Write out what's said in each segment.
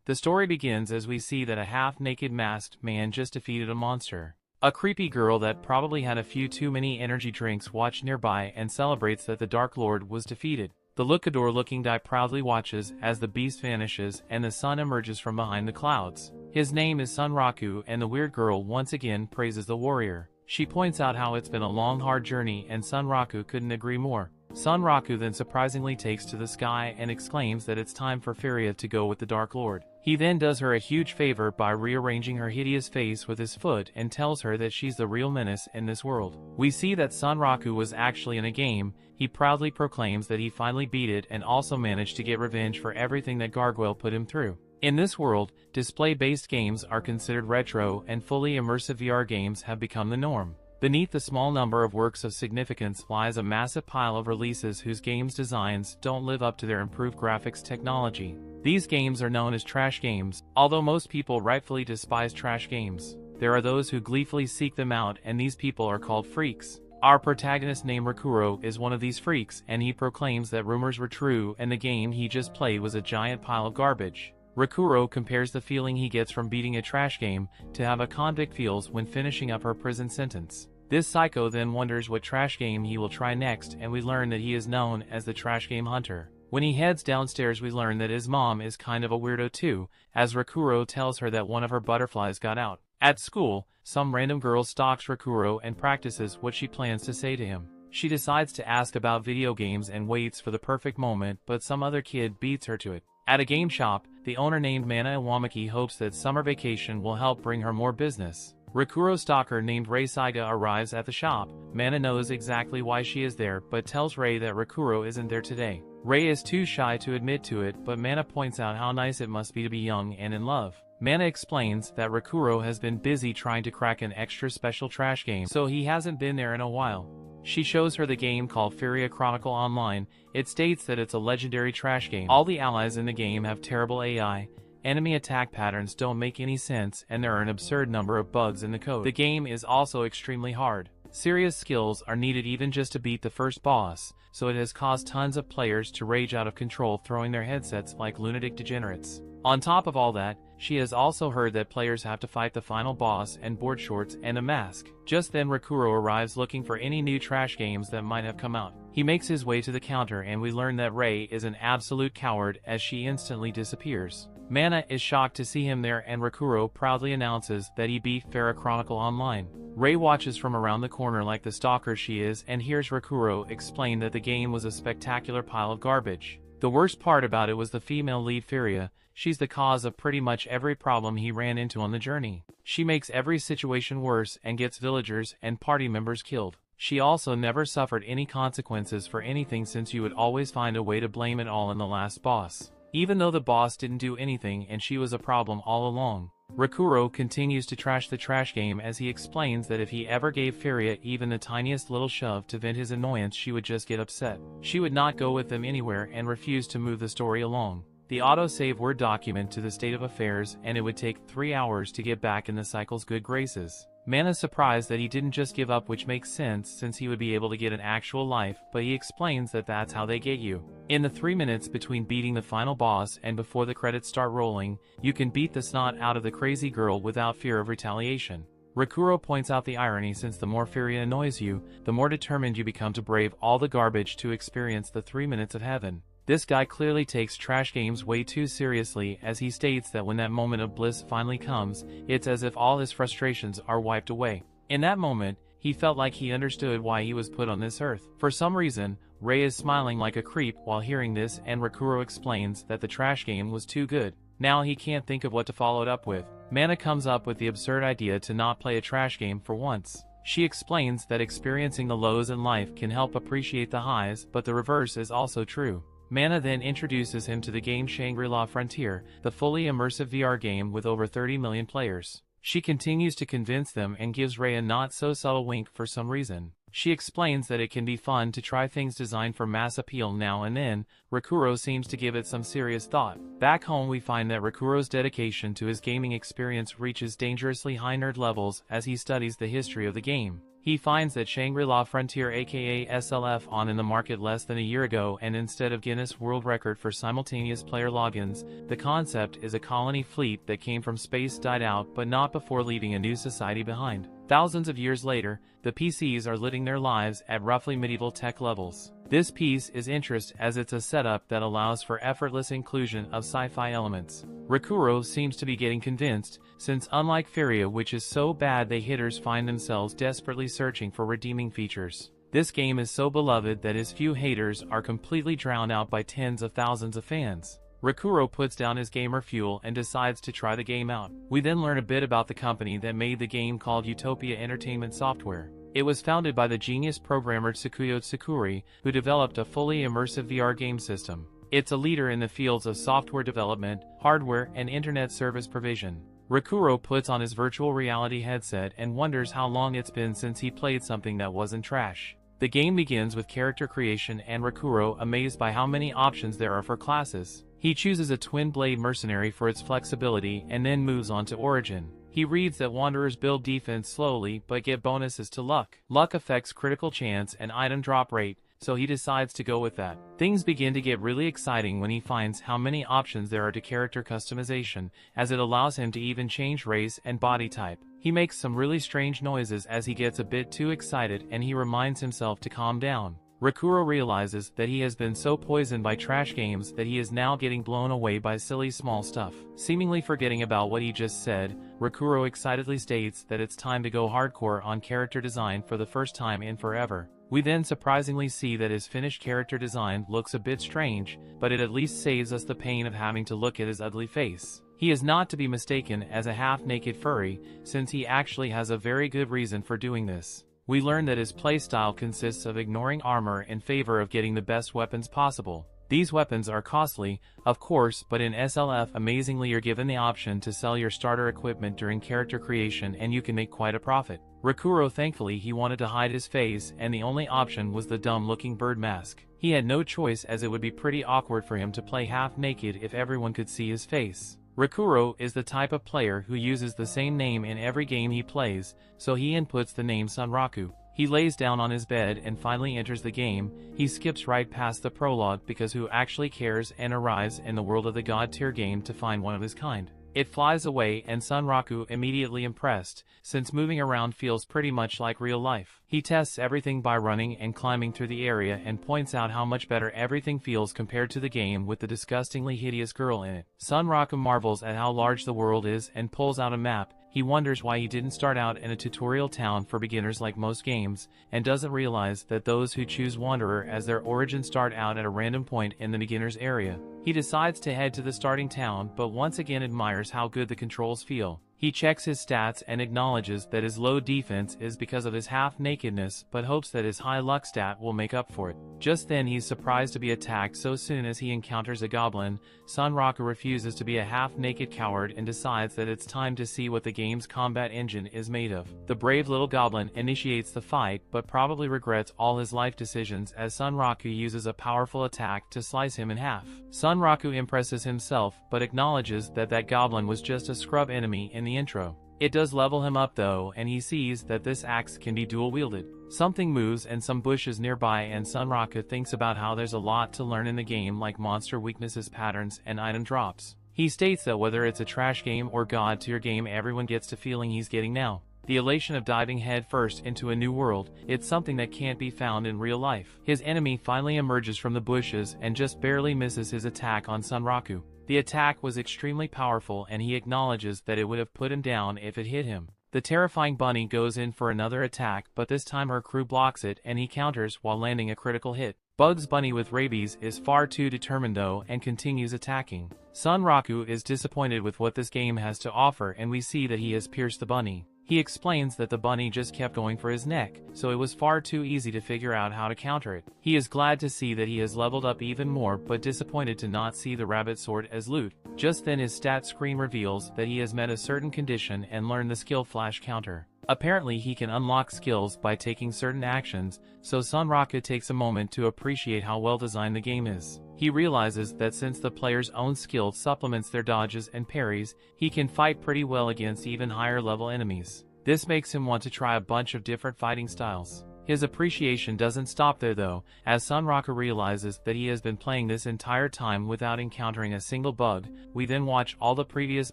The story begins as we see that a half-naked masked man just defeated a monster. A creepy girl that probably had a few too many energy drinks watched nearby and celebrates that the Dark Lord was defeated. The luchador-looking guy proudly watches as the beast vanishes and the sun emerges from behind the clouds. His name is Sunraku, and the weird girl once again praises the warrior. She points out how it's been a long hard journey, and Sunraku couldn't agree more. Sunraku then surprisingly takes to the sky and exclaims that it's time for Faeria to go with the Dark Lord. He then does her a huge favor by rearranging her hideous face with his foot and tells her that she's the real menace in this world. We see that Sunraku was actually in a game. He proudly proclaims that he finally beat it and also managed to get revenge for everything that Gargoyle put him through. In this world, display-based games are considered retro and fully immersive VR games have become the norm. Beneath the small number of works of significance lies a massive pile of releases whose games designs don't live up to their improved graphics technology. These games are known as trash games, although most people rightfully despise trash games. There are those who gleefully seek them out, and these people are called freaks. Our protagonist named Rakuro is one of these freaks, and he proclaims that rumors were true and the game he just played was a giant pile of garbage. Rakuro compares the feeling he gets from beating a trash game to how a convict feels when finishing up her prison sentence. This psycho then wonders what trash game he will try next, and we learn that he is known as the Trash Game Hunter. When he heads downstairs, we learn that his mom is kind of a weirdo too, as Rakuro tells her that one of her butterflies got out. At school, some random girl stalks Rakuro and practices what she plans to say to him. She decides to ask about video games and waits for the perfect moment, but some other kid beats her to it. At a game shop, the owner named Mana Iwamaki hopes that summer vacation will help bring her more business. Rakuro's stalker named Rei Saiga arrives at the shop. Mana knows exactly why she is there, but tells Rei that Rakuro isn't there today. Rei is too shy to admit to it, but Mana points out how nice it must be to be young and in love. Mana explains that Rakuro has been busy trying to crack an extra special trash game, so he hasn't been there in a while. She shows her the game called Faeria Chronicle Online. It states that it's a legendary trash game. All the allies in the game have terrible AI, enemy attack patterns don't make any sense, and there are an absurd number of bugs in the code. The game is also extremely hard. Serious skills are needed even just to beat the first boss, so it has caused tons of players to rage out of control, throwing their headsets like lunatic degenerates. On top of all that, she has also heard that players have to fight the final boss and board shorts and a mask. Just then Rakuro arrives looking for any new trash games that might have come out. He makes his way to the counter, and we learn that Rei is an absolute coward as she instantly disappears. Mana is shocked to see him there, and Rakuro proudly announces that he beat Faeria Chronicle Online. Rei watches from around the corner like the stalker she is and hears Rakuro explain that the game was a spectacular pile of garbage. The worst part about it was the female lead Faeria. She's the cause of pretty much every problem he ran into on the journey. She makes every situation worse and gets villagers and party members killed. She also never suffered any consequences for anything, since you would always find a way to blame it all in the last boss, even though the boss didn't do anything and she was a problem all along. Rakuro continues to trash the trash game as he explains that if he ever gave Faeria even the tiniest little shove to vent his annoyance, she would just get upset. She would not go with them anywhere and refuse to move the story along. The autosave Word document to the state of affairs, and it would take 3 hours to get back in the cycle's good graces. Mana's surprised that he didn't just give up, which makes sense since he would be able to get an actual life, but he explains that that's how they get you. In the 3 minutes between beating the final boss and before the credits start rolling, you can beat the snot out of the crazy girl without fear of retaliation. Rakuro points out the irony, since the more Faeria annoys you, the more determined you become to brave all the garbage to experience the 3 minutes of heaven. This guy clearly takes trash games way too seriously, as he states that when that moment of bliss finally comes, it's as if all his frustrations are wiped away. In that moment, he felt like he understood why he was put on this earth. For some reason, Rei is smiling like a creep while hearing this, and Rakuro explains that the trash game was too good. Now he can't think of what to follow it up with. Mana comes up with the absurd idea to not play a trash game for once. She explains that experiencing the lows in life can help appreciate the highs, but the reverse is also true. Mana then introduces him to the game Shangri-La Frontier, the fully immersive VR game with over 30 million players. She continues to convince them and gives Rei a not-so-subtle wink for some reason. She explains that it can be fun to try things designed for mass appeal now and then. Rakuro seems to give it some serious thought. Back home, we find that Rakuro's dedication to his gaming experience reaches dangerously high nerd levels as he studies the history of the game. He finds that Shangri-La Frontier aka SLF on in the market less than a year ago, and instead of Guinness World Record for simultaneous player logins, the concept is a colony fleet that came from space died out but not before leaving a new society behind. Thousands of years later, the PCs are living their lives at roughly medieval tech levels. This piece is interesting as it's a setup that allows for effortless inclusion of sci-fi elements. Rakuro seems to be getting convinced, since unlike Faeria, which is so bad they hitters find themselves desperately searching for redeeming features, this game is so beloved that his few haters are completely drowned out by tens of thousands of fans. Rakuro puts down his gamer fuel and decides to try the game out. We then learn a bit about the company that made the game called Utopia Entertainment Software. It was founded by the genius programmer Tsukuyo Tsukuri, who developed a fully immersive VR game system. It's a leader in the fields of software development, hardware, and internet service provision. Rakuro puts on his virtual reality headset and wonders how long it's been since he played something that wasn't trash. The game begins with character creation and Rakuro amazed by how many options there are for classes. He chooses a twin-blade mercenary for its flexibility and then moves on to origin. He reads that wanderers build defense slowly but get bonuses to luck. Luck affects critical chance and item drop rate, so he decides to go with that. Things begin to get really exciting when he finds how many options there are to character customization, as it allows him to even change race and body type. He makes some really strange noises as he gets a bit too excited, and he reminds himself to calm down. Rakuro realizes that he has been so poisoned by trash games that he is now getting blown away by silly small stuff. Seemingly forgetting about what he just said, Rakuro excitedly states that it's time to go hardcore on character design for the first time in forever. We then surprisingly see that his finished character design looks a bit strange, but it at least saves us the pain of having to look at his ugly face. He is not to be mistaken as a half-naked furry, since he actually has a very good reason for doing this. We learn that his playstyle consists of ignoring armor in favor of getting the best weapons possible. These weapons are costly, of course, but in SLF amazingly you're given the option to sell your starter equipment during character creation and you can make quite a profit. Rakuro thankfully he wanted to hide his face and the only option was the dumb-looking bird mask. He had no choice as it would be pretty awkward for him to play half-naked if everyone could see his face. Rakuro is the type of player who uses the same name in every game he plays, so he inputs the name Sunraku. He lays down on his bed and finally enters the game. He skips right past the prologue because who actually cares, and arrives in the world of the god tier game to find one of his kind. It flies away and Sunraku immediately impressed, since moving around feels pretty much like real life. He tests everything by running and climbing through the area and points out how much better everything feels compared to the game with the disgustingly hideous girl in it. Sunraku marvels at how large the world is and pulls out a map. He wonders why he didn't start out in a tutorial town for beginners like most games, and doesn't realize that those who choose Wanderer as their origin start out at a random point in the beginner's area. He decides to head to the starting town, but once again admires how good the controls feel. He checks his stats and acknowledges that his low defense is because of his half-nakedness, but hopes that his high luck stat will make up for it. Just then he's surprised to be attacked so soon as he encounters a goblin. Sunraku refuses to be a half-naked coward and decides that it's time to see what the game's combat engine is made of. The brave little goblin initiates the fight, but probably regrets all his life decisions as Sunraku uses a powerful attack to slice him in half. Sunraku impresses himself, but acknowledges that that goblin was just a scrub enemy in the intro. It does level him up though, and he sees that this axe can be dual-wielded. Something moves and some bushes nearby, and Sunraku thinks about how there's a lot to learn in the game, like monster weaknesses, patterns, and item drops. He states that whether it's a trash game or god tier game, everyone gets the feeling he's getting now. The elation of diving headfirst into a new world, it's something that can't be found in real life. His enemy finally emerges from the bushes and just barely misses his attack on Sunraku. The attack was extremely powerful and he acknowledges that it would have put him down if it hit him. The terrifying bunny goes in for another attack, but this time her crew blocks it and he counters while landing a critical hit. Bugs Bunny with rabies is far too determined though and continues attacking. Sunraku is disappointed with what this game has to offer, and we see that he has pierced the bunny. He explains that the bunny just kept going for his neck, so it was far too easy to figure out how to counter it. He is glad to see that he has leveled up even more, but disappointed to not see the rabbit sword as loot. Just then his stat screen reveals that he has met a certain condition and learned the skill flash counter. Apparently he can unlock skills by taking certain actions, so Sunraku takes a moment to appreciate how well designed the game is. He realizes that since the player's own skill supplements their dodges and parries, he can fight pretty well against even higher level enemies. This makes him want to try a bunch of different fighting styles. His appreciation doesn't stop there though, as Sunraku realizes that he has been playing this entire time without encountering a single bug. We then watch all the previous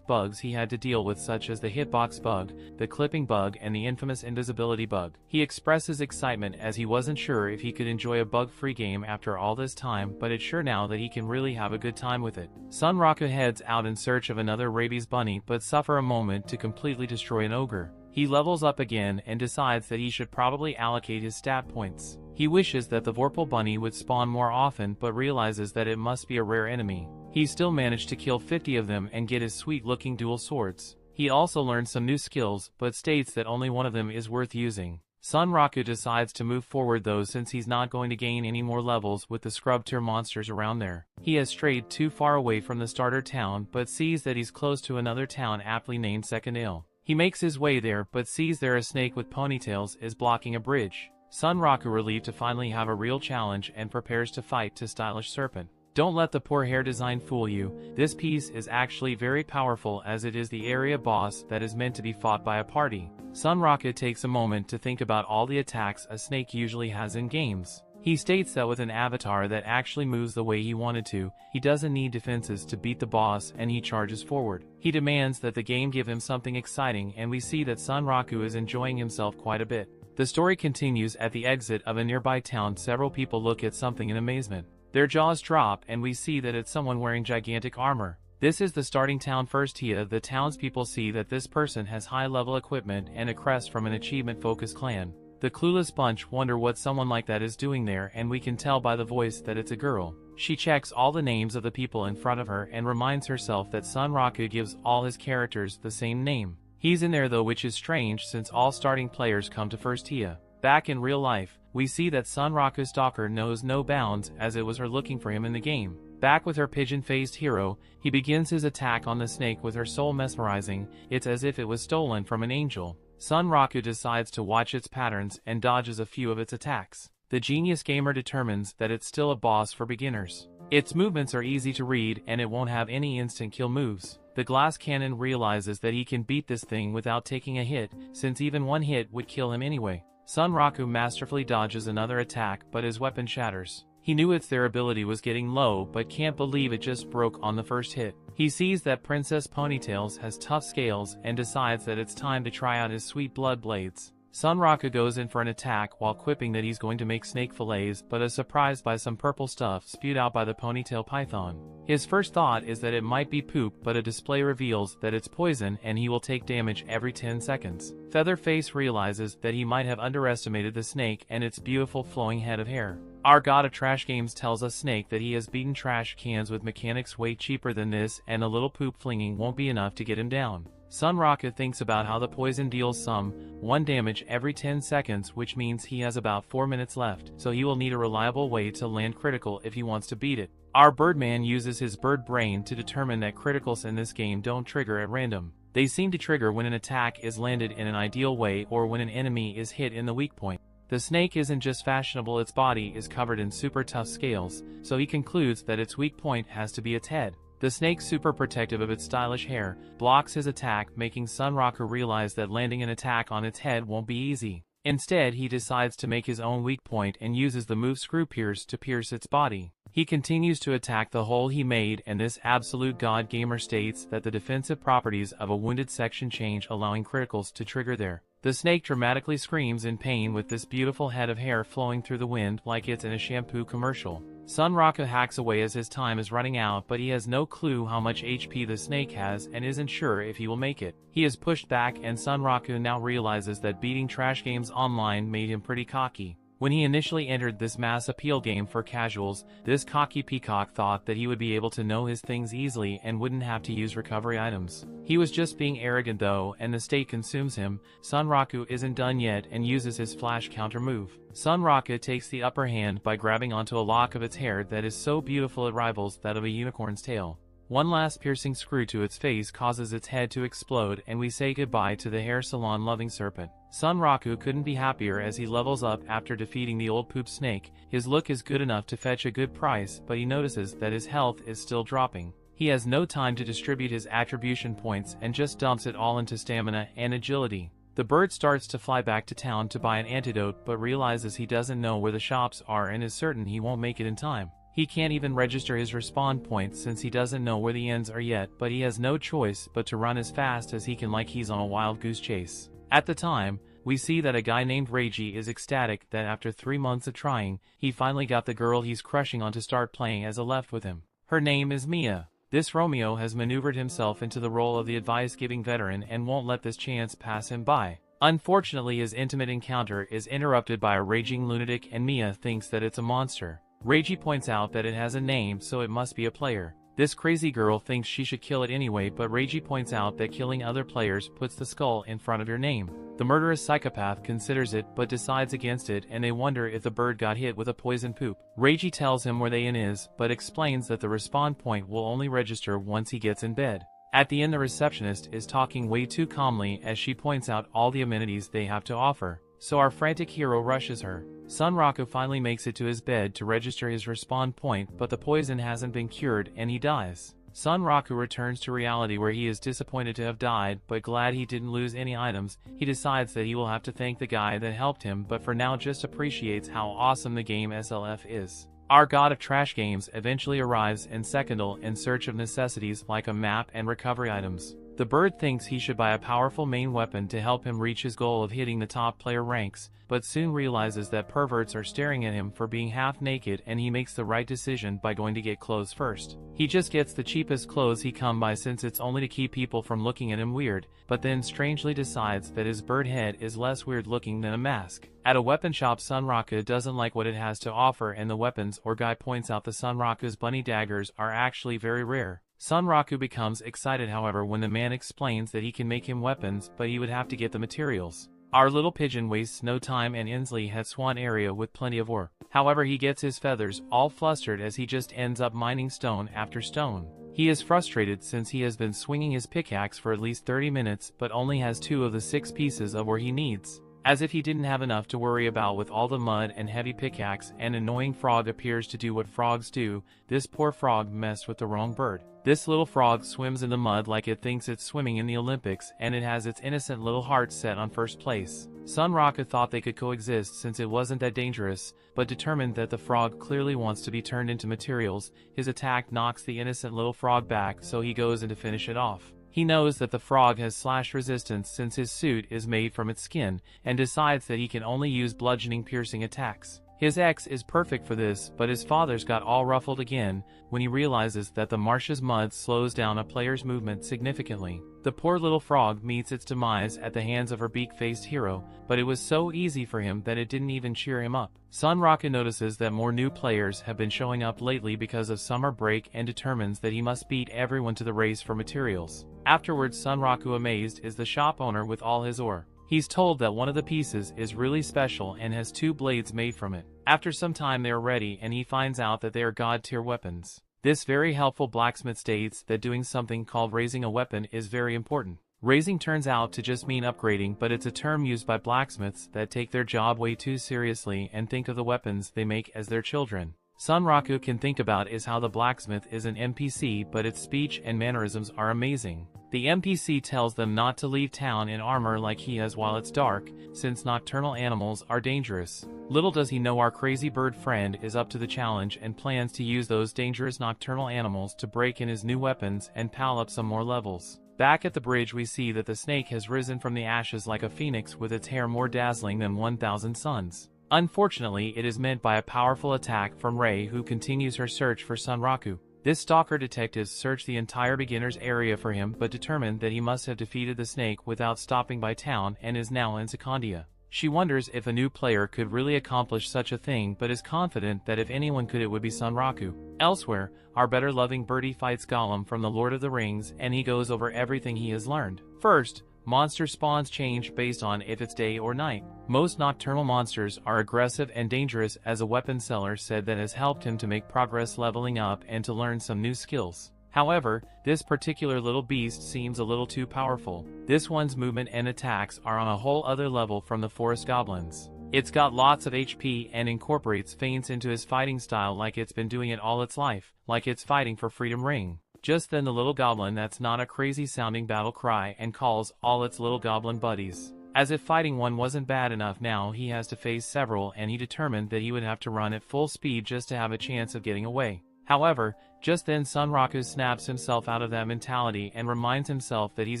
bugs he had to deal with, such as the hitbox bug, the clipping bug, and the infamous invisibility bug. He expresses excitement as he wasn't sure if he could enjoy a bug-free game after all this time, but it's sure now that he can really have a good time with it. Sunraku heads out in search of another rabies bunny but suffer a moment to completely destroy an ogre. He levels up again and decides that he should probably allocate his stat points. He wishes that the Vorpal bunny would spawn more often but realizes that it must be a rare enemy. He still managed to kill 50 of them and get his sweet-looking dual swords. He also learned some new skills but states that only one of them is worth using. Sunraku decides to move forward though, since he's not going to gain any more levels with the scrub tier monsters around there. He has strayed too far away from the starter town but sees that he's close to another town aptly named Second Ill. He makes his way there but sees there a snake with ponytails is blocking a bridge. Sunraku, relieved to finally have a real challenge, and prepares to fight to stylish serpent. Don't let the poor hair design fool you. This piece is actually very powerful as it is the area boss that is meant to be fought by a party. Sunraku takes a moment to think about all the attacks a snake usually has in games. He states that with an avatar that actually moves the way he wanted to, he doesn't need defenses to beat the boss, and he charges forward. He demands that the game give him something exciting, and we see that Sunraku is enjoying himself quite a bit. The story continues at the exit of a nearby town. Several people look at something in amazement. Their jaws drop and we see that it's someone wearing gigantic armor. This is the starting town first Tia. The townspeople see that this person has high-level equipment and a crest from an achievement-focused clan. The clueless bunch wonder what someone like that is doing there, and we can tell by the voice that it's a girl. She checks all the names of the people in front of her and reminds herself that Sunraku gives all his characters the same name. He's in there though, which is strange since all starting players come to first Tia. Back in real life, we see that Sunraku's stalker knows no bounds, as it was her looking for him in the game. Back with her pigeon-faced hero, he begins his attack on the snake with her soul mesmerizing. It's as if it was stolen from an angel. Sunraku decides to watch its patterns and dodges a few of its attacks. The genius gamer determines that it's still a boss for beginners. Its movements are easy to read and it won't have any instant kill moves. The glass cannon realizes that he can beat this thing without taking a hit, since even one hit would kill him anyway. Sunraku masterfully dodges another attack but his weapon shatters. He knew its their ability was getting low but can't believe it just broke on the first hit. He sees that Princess Ponytails has tough scales and decides that it's time to try out his sweet blood blades. Sunraku goes in for an attack while quipping that he's going to make snake fillets, but is surprised by some purple stuff spewed out by the ponytail python. His first thought is that it might be poop, but a display reveals that it's poison and he will take damage every 10 seconds. Featherface realizes that he might have underestimated the snake and its beautiful flowing head of hair. Our god of trash games tells us Snake that he has beaten trash cans with mechanics way cheaper than this, and a little poop flinging won't be enough to get him down. Sunraku thinks about how the poison deals some 1 damage every 10 seconds, which means he has about 4 minutes left, so he will need a reliable way to land critical if he wants to beat it. Our Birdman uses his bird brain to determine that criticals in this game don't trigger at random. They seem to trigger when an attack is landed in an ideal way or when an enemy is hit in the weak point. The snake isn't just fashionable, its body is covered in super tough scales, so he concludes that its weak point has to be its head. The snake, super protective of its stylish hair, blocks his attack, making Sunraku realize that landing an attack on its head won't be easy. Instead, he decides to make his own weak point and uses the move Screw Pierce to pierce its body. He continues to attack the hole he made, and this absolute god gamer states that the defensive properties of a wounded section change, allowing criticals to trigger there. The snake dramatically screams in pain with this beautiful head of hair flowing through the wind like it's in a shampoo commercial. Sunraku hacks away as his time is running out, but he has no clue how much HP the snake has and isn't sure if he will make it. He is pushed back, and Sunraku now realizes that beating trash games online made him pretty cocky. When he initially entered this mass appeal game for casuals, this cocky peacock thought that he would be able to know his things easily and wouldn't have to use recovery items. He was just being arrogant though, and the state consumes him. Sunraku isn't done yet and uses his flash counter move. Sunraku takes the upper hand by grabbing onto a lock of its hair that is so beautiful it rivals that of a unicorn's tail. One last piercing screw to its face causes its head to explode, and we say goodbye to the hair salon loving serpent. Sunraku couldn't be happier as he levels up after defeating the old poop snake. His look is good enough to fetch a good price, but he notices that his health is still dropping. He has no time to distribute his attribution points and just dumps it all into stamina and agility. The bird starts to fly back to town to buy an antidote but realizes he doesn't know where the shops are and is certain he won't make it in time. He can't even register his respawn point since he doesn't know where the ends are yet, but he has no choice but to run as fast as he can like he's on a wild goose chase. At the time, we see that a guy named Reiji is ecstatic that after 3 months of trying, he finally got the girl he's crushing on to start playing as a left with him. Her name is Mia. This Romeo has maneuvered himself into the role of the advice-giving veteran and won't let this chance pass him by. Unfortunately, his intimate encounter is interrupted by a raging lunatic and Mia thinks that it's a monster. Reiji points out that it has a name, so it must be a player. This crazy girl thinks she should kill it anyway, but Reiji points out that killing other players puts the skull in front of your name. The murderous psychopath considers it but decides against it, and they wonder if the bird got hit with a poison poop. Reiji tells him where the inn is, but explains that the respawn point will only register once he gets in bed. At the inn, the receptionist is talking way too calmly as she points out all the amenities they have to offer, so our frantic hero rushes her. Sunraku finally makes it to his bed to register his respawn point, but the poison hasn't been cured and he dies. Sunraku returns to reality where he is disappointed to have died, but glad he didn't lose any items. He decides that he will have to thank the guy that helped him, but for now just appreciates how awesome the game SLF is. Our god of trash games eventually arrives in Secondal in search of necessities like a map and recovery items. The bird thinks he should buy a powerful main weapon to help him reach his goal of hitting the top player ranks, but soon realizes that perverts are staring at him for being half naked and he makes the right decision by going to get clothes first. He just gets the cheapest clothes he can buy since it's only to keep people from looking at him weird, but then strangely decides that his bird head is less weird looking than a mask. At a weapon shop, Sunraku doesn't like what it has to offer and the weapons or guy points out the Sunraku's bunny daggers are actually very rare. Sunraku becomes excited however when the man explains that he can make him weapons but he would have to get the materials. Our little pigeon wastes no time and Inslee has Swan area with plenty of ore. However, he gets his feathers all flustered as he just ends up mining stone after stone. He is frustrated since he has been swinging his pickaxe for at least 30 minutes but only has 2 of the 6 pieces of ore he needs. As if he didn't have enough to worry about with all the mud and heavy pickaxe, an annoying frog appears to do what frogs do. This poor frog messed with the wrong bird. This little frog swims in the mud like it thinks it's swimming in the Olympics, and it has its innocent little heart set on first place. Sunraku thought they could coexist since it wasn't that dangerous, but determined that the frog clearly wants to be turned into materials, his attack knocks the innocent little frog back, so he goes in to finish it off. He knows that the frog has slash resistance since his suit is made from its skin, and decides that he can only use bludgeoning piercing attacks. His ex is perfect for this, but his father's got all ruffled again when he realizes that the marsh's mud slows down a player's movement significantly. The poor little frog meets its demise at the hands of her beak-faced hero, but it was so easy for him that it didn't even cheer him up. Sunraku notices that more new players have been showing up lately because of summer break and determines that he must beat everyone to the race for materials. Afterwards, Sunraku, amazed, is the shop owner with all his ore. He's told that one of the pieces is really special and has 2 blades made from it. After some time they are ready and he finds out that they are god-tier weapons. This very helpful blacksmith states that doing something called raising a weapon is very important. Raising turns out to just mean upgrading, but it's a term used by blacksmiths that take their job way too seriously and think of the weapons they make as their children. Sunraku can think about is how the blacksmith is an NPC, but its speech and mannerisms are amazing. The NPC tells them not to leave town in armor like he is while it's dark, since nocturnal animals are dangerous. Little does he know our crazy bird friend is up to the challenge and plans to use those dangerous nocturnal animals to break in his new weapons and pal up some more levels. Back at the bridge we see that the snake has risen from the ashes like a phoenix with its hair more dazzling than 1,000 suns. Unfortunately, it is met by a powerful attack from Rei, who continues her search for Sunraku. This stalker detectives search the entire beginner's area for him but determine that he must have defeated the snake without stopping by town and is now in Secondia. She wonders if a new player could really accomplish such a thing but is confident that if anyone could it would be Sunraku. Elsewhere, our better-loving birdie fights Gollum from the Lord of the Rings and he goes over everything he has learned. First, monster spawns change based on if it's day or night. Most nocturnal monsters are aggressive and dangerous, as a weapon seller said that has helped him to make progress leveling up and to learn some new skills. However, this particular little beast seems a little too powerful. This one's movement and attacks are on a whole other level from the forest goblins. It's got lots of HP and incorporates feints into his fighting style like it's been doing it all its life, like it's fighting for Freedom Ring. Just then the little goblin that's not a crazy sounding battle cry and calls all its little goblin buddies. As if fighting one wasn't bad enough, now he has to face several, and he determined that he would have to run at full speed just to have a chance of getting away. However, just then Sunraku snaps himself out of that mentality and reminds himself that he's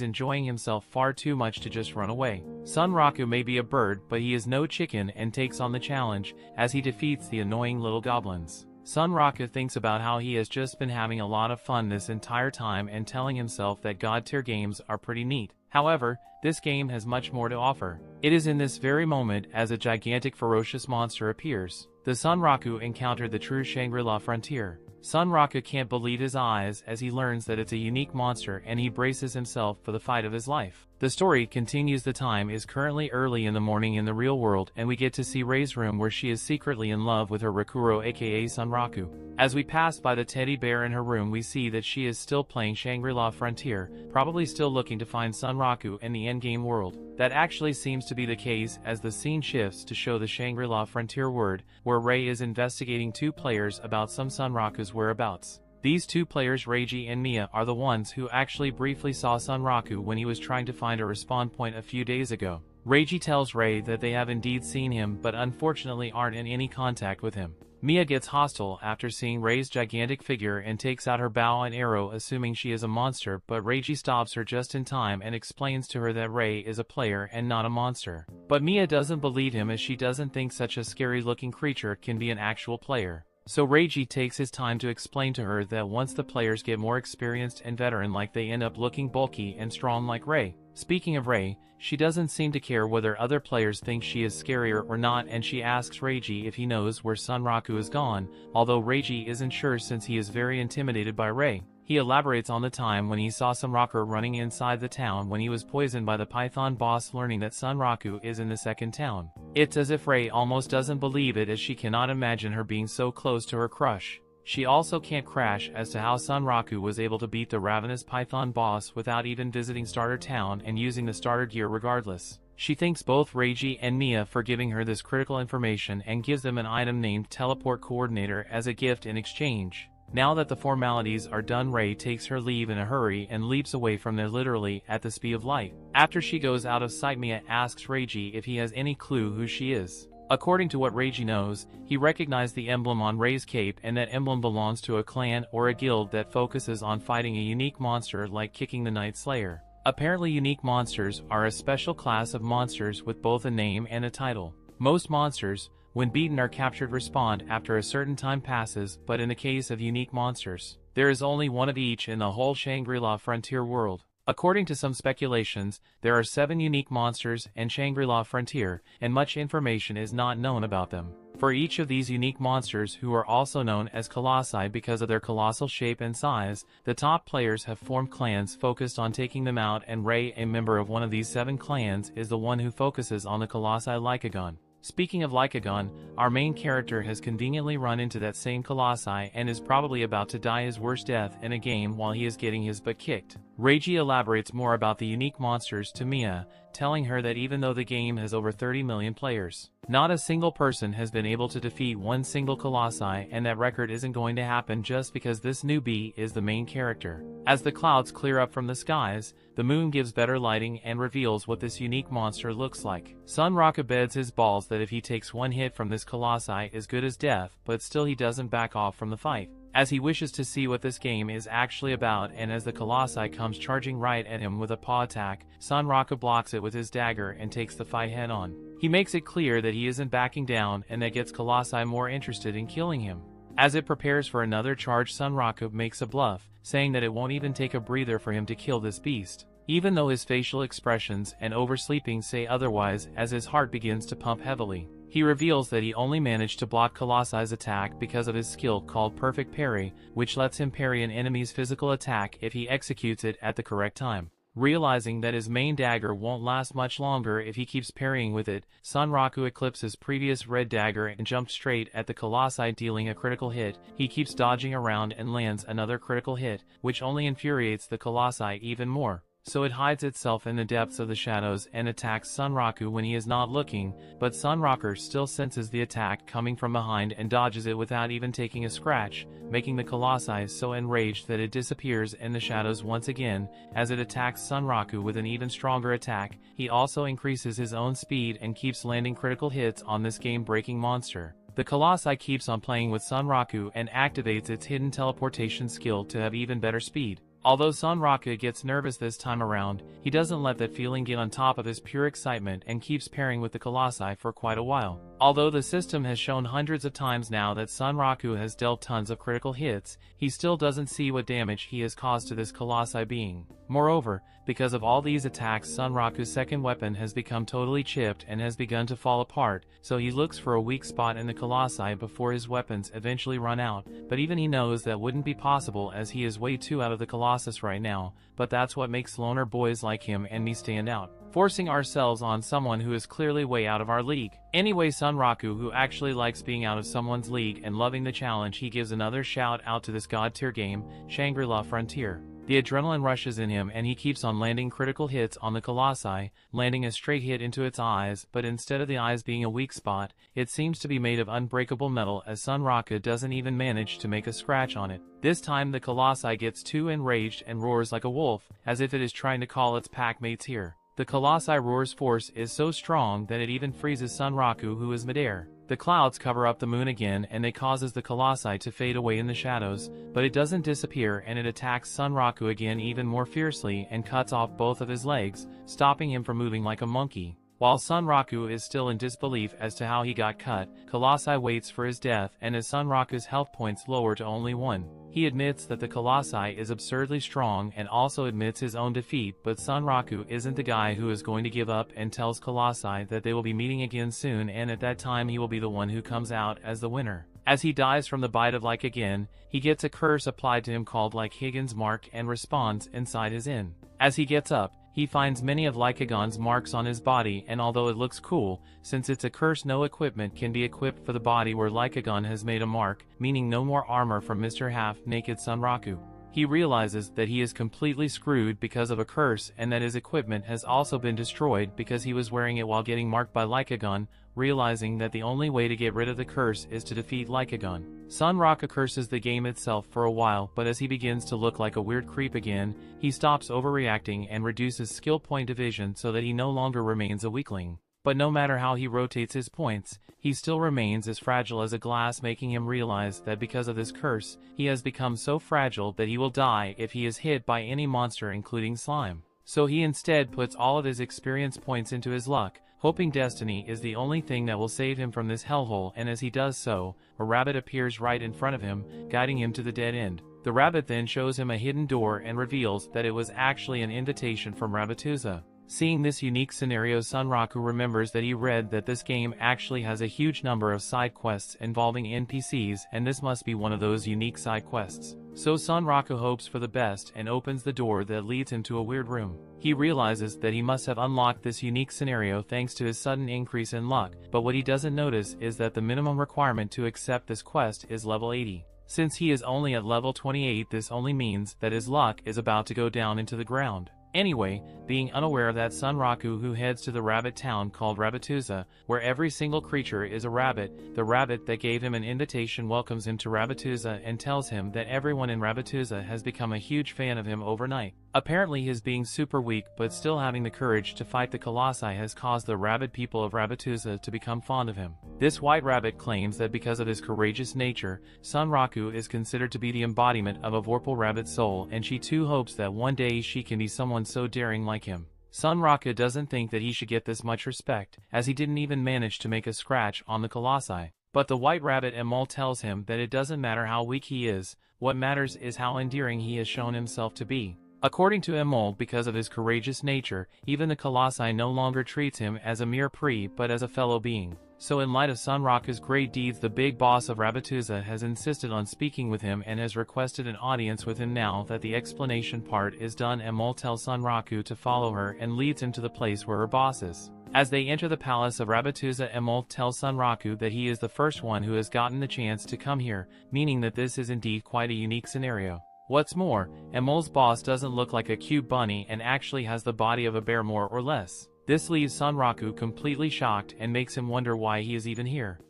enjoying himself far too much to just run away. Sunraku may be a bird, but he is no chicken and takes on the challenge as he defeats the annoying little goblins. Sunraku thinks about how he has just been having a lot of fun this entire time and telling himself that God tier games are pretty neat. However, this game has much more to offer. It is in this very moment as a gigantic ferocious monster appears. The Sunraku encountered the true Shangri-La frontier. Sunraku can't believe his eyes as he learns that it's a unique monster, and he braces himself for the fight of his life. The story continues. The time is currently early in the morning in the real world, and we get to see Rei's room where she is secretly in love with her Rakuro aka Sunraku. As we pass by the teddy bear in her room, we see that she is still playing Shangri-La Frontier, probably still looking to find Sunraku in the endgame world. That actually seems to be the case as the scene shifts to show the Shangri-La Frontier world, where Rei is investigating two players about some Sunraku's whereabouts. These two players, Reiji and Mia, are the ones who actually briefly saw Sunraku when he was trying to find a respawn point a few days ago. Reiji tells Rei that they have indeed seen him but unfortunately aren't in any contact with him. Mia gets hostile after seeing Rei's gigantic figure and takes out her bow and arrow, assuming she is a monster, but Reiji stops her just in time and explains to her that Rei is a player and not a monster. But Mia doesn't believe him as she doesn't think such a scary looking creature can be an actual player. So Reiji takes his time to explain to her that once the players get more experienced and veteran-like, they end up looking bulky and strong like Rei. Speaking of Rei, she doesn't seem to care whether other players think she is scarier or not, and she asks Reiji if he knows where Sunraku is gone, although Reiji isn't sure since he is very intimidated by Rei. He elaborates on the time when he saw Sunraku running inside the town when he was poisoned by the Python boss, learning that Sunraku is in the second town. It's as if Rei almost doesn't believe it, as she cannot imagine her being so close to her crush. She also can't crash as to how Sunraku was able to beat the ravenous Python boss without even visiting Starter Town and using the starter gear regardless. She thanks both Reiji and Mia for giving her this critical information and gives them an item named Teleport Coordinator as a gift in exchange. Now that the formalities are done, Rei takes her leave in a hurry and leaps away from there literally at the speed of light. After she goes out of sight, Mia asks Reiji if he has any clue who she is. According to what Reiji knows, he recognized the emblem on Rei's cape, and that emblem belongs to a clan or a guild that focuses on fighting a unique monster like kicking the Night Slayer. Apparently, unique monsters are a special class of monsters with both a name and a title. Most monsters, when beaten, are captured, respawned after a certain time passes, but in the case of unique monsters, there is only one of each in the whole Shangri-La Frontier world. According to some speculations, there are 7 unique monsters in Shangri-La Frontier, and much information is not known about them. For each of these unique monsters, who are also known as colossi because of their colossal shape and size, the top players have formed clans focused on taking them out, and Rei, a member of one of these 7 clans, is the one who focuses on the colossi Lycagon. Speaking of Lycagon, our main character has conveniently run into that same colossi and is probably about to die his worst death in a game while he is getting his butt kicked. Reiji elaborates more about the unique monsters to Mia, telling her that even though the game has over 30 million players, not a single person has been able to defeat one single colossi, and that record isn't going to happen just because this newbie is the main character. As the clouds clear up from the skies, the moon gives better lighting and reveals what this unique monster looks like. Sunraku bets his balls that if he takes one hit from this colossi is good as death, but still he doesn't back off from the fight, as he wishes to see what this game is actually about. And as the colossi comes charging right at him with a paw attack, Sunraku blocks it with his dagger and takes the fight head on. He makes it clear that he isn't backing down, and that gets colossi more interested in killing him. As it prepares for another charge, Sunraku makes a bluff, saying that it won't even take a breather for him to kill this beast, even though his facial expressions and oversleeping say otherwise, as his heart begins to pump heavily. He reveals that he only managed to block Colossi's attack because of his skill called Perfect Parry, which lets him parry an enemy's physical attack if he executes it at the correct time. Realizing that his main dagger won't last much longer if he keeps parrying with it, Sunraku eclipses his previous red dagger and jumps straight at the colossi, dealing a critical hit. He keeps dodging around and lands another critical hit, which only infuriates the colossi even more. so it hides itself in the depths of the shadows and attacks Sunraku when he is not looking, but Sunraku still senses the attack coming from behind and dodges it without even taking a scratch, making the Colossi so enraged that it disappears in the shadows once again. As it attacks Sunraku with an even stronger attack, he also increases his own speed and keeps landing critical hits on this game-breaking monster. The Colossi keeps on playing with Sunraku and activates its hidden teleportation skill to have even better speed. Although Sunraku gets nervous this time around, he doesn't let that feeling get on top of his pure excitement and keeps pairing with the Colossi for quite a while. Although the system has shown hundreds of times now that Sunraku has dealt tons of critical hits, he still doesn't see what damage he has caused to this Colossi being. Moreover, because of all these attacks, Sunraku's second weapon has become totally chipped and has begun to fall apart, so he looks for a weak spot in the Colossi before his weapons eventually run out, but even he knows that wouldn't be possible as he is way too out of the Colossus right now, but that's what makes loner boys like him and me stand out, forcing ourselves on someone who is clearly way out of our league. Anyway, Sunraku, who actually likes being out of someone's league and loving the challenge, he gives another shout out to this god tier game, Shangri-La Frontier. The adrenaline rushes in him and he keeps on landing critical hits on the Colossi, landing a straight hit into its eyes, but instead of the eyes being a weak spot, it seems to be made of unbreakable metal as Sunraku doesn't even manage to make a scratch on it. This time the Colossi gets too enraged and roars like a wolf, as if it is trying to call its pack mates here. The Colossi roar's force is so strong that it even freezes Sunraku, who is midair. The clouds cover up the moon again and it causes the Colossi to fade away in the shadows, but it doesn't disappear and it attacks Sunraku again even more fiercely and cuts off both of his legs, stopping him from moving like a monkey. While Sunraku is still in disbelief as to how he got cut, Colossi waits for his death, and as Sunraku's health points lower to only 1, he admits that the Colossi is absurdly strong and also admits his own defeat, but Sunraku isn't the guy who is going to give up and tells Colossi that they will be meeting again soon, and at that time he will be the one who comes out as the winner. As he dies from the bite of Lycagon, he gets a curse applied to him called Lycagon's mark and respawns inside his inn. As he gets up, he finds many of Lycagon's marks on his body, and although it looks cool, since it's a curse, no equipment can be equipped for the body where Lycagon has made a mark, meaning no more armor from Mr. Half-Naked Sunraku. He realizes that he is completely screwed because of a curse and that his equipment has also been destroyed because he was wearing it while getting marked by Lycagon, realizing that the only way to get rid of the curse is to defeat Lycagon. Sunraku curses the game itself for a while, but as he begins to look like a weird creep again, he stops overreacting and reduces skill point division so that he no longer remains a weakling. But no matter how he rotates his points, he still remains as fragile as a glass, making him realize that because of this curse, he has become so fragile that he will die if he is hit by any monster including slime. So he instead puts all of his experience points into his luck, hoping destiny is the only thing that will save him from this hellhole, and as he does so, a rabbit appears right in front of him, guiding him to the dead end. The rabbit then shows him a hidden door and reveals that it was actually an invitation from Rabbituza. Seeing this unique scenario, Sunraku remembers that he read that this game actually has a huge number of side quests involving NPCs, and this must be one of those unique side quests. So Sunraku hopes for the best and opens the door that leads him to a weird room. He realizes that he must have unlocked this unique scenario thanks to his sudden increase in luck, but what he doesn't notice is that the minimum requirement to accept this quest is level 80. Since he is only at level 28, this only means that his luck is about to go down into the ground. Anyway, being unaware of that, Sunraku who heads to the rabbit town called Rabbituza, where every single creature is a rabbit. The rabbit that gave him an invitation welcomes him to Rabbituza and tells him that everyone in Rabbituza has become a huge fan of him overnight. Apparently his being super weak but still having the courage to fight the Colossi has caused the rabbit people of Rabbituza to become fond of him. This white rabbit claims that because of his courageous nature, Sunraku is considered to be the embodiment of a Vorpal rabbit soul, and she too hopes that one day she can be someone so daring like him. Sunraku doesn't think that he should get this much respect, as he didn't even manage to make a scratch on the Colossi. But the white rabbit Emol tells him that it doesn't matter how weak he is, what matters is how endearing he has shown himself to be. According to Emol, because of his courageous nature, even the Colossi no longer treats him as a mere prey but as a fellow being. So in light of Sunraku's great deeds, the big boss of Rabbituza has insisted on speaking with him and has requested an audience with him. Now that the explanation part is done, Emol tells Sunraku to follow her and leads him to the place where her boss is. As they enter the palace of Rabbituza, Emol tells Sunraku that he is the first one who has gotten the chance to come here, meaning that this is indeed quite a unique scenario. What's more, Emol's boss doesn't look like a cute bunny and actually has the body of a bear more or less. This leaves Sunraku completely shocked and makes him wonder why he is even here.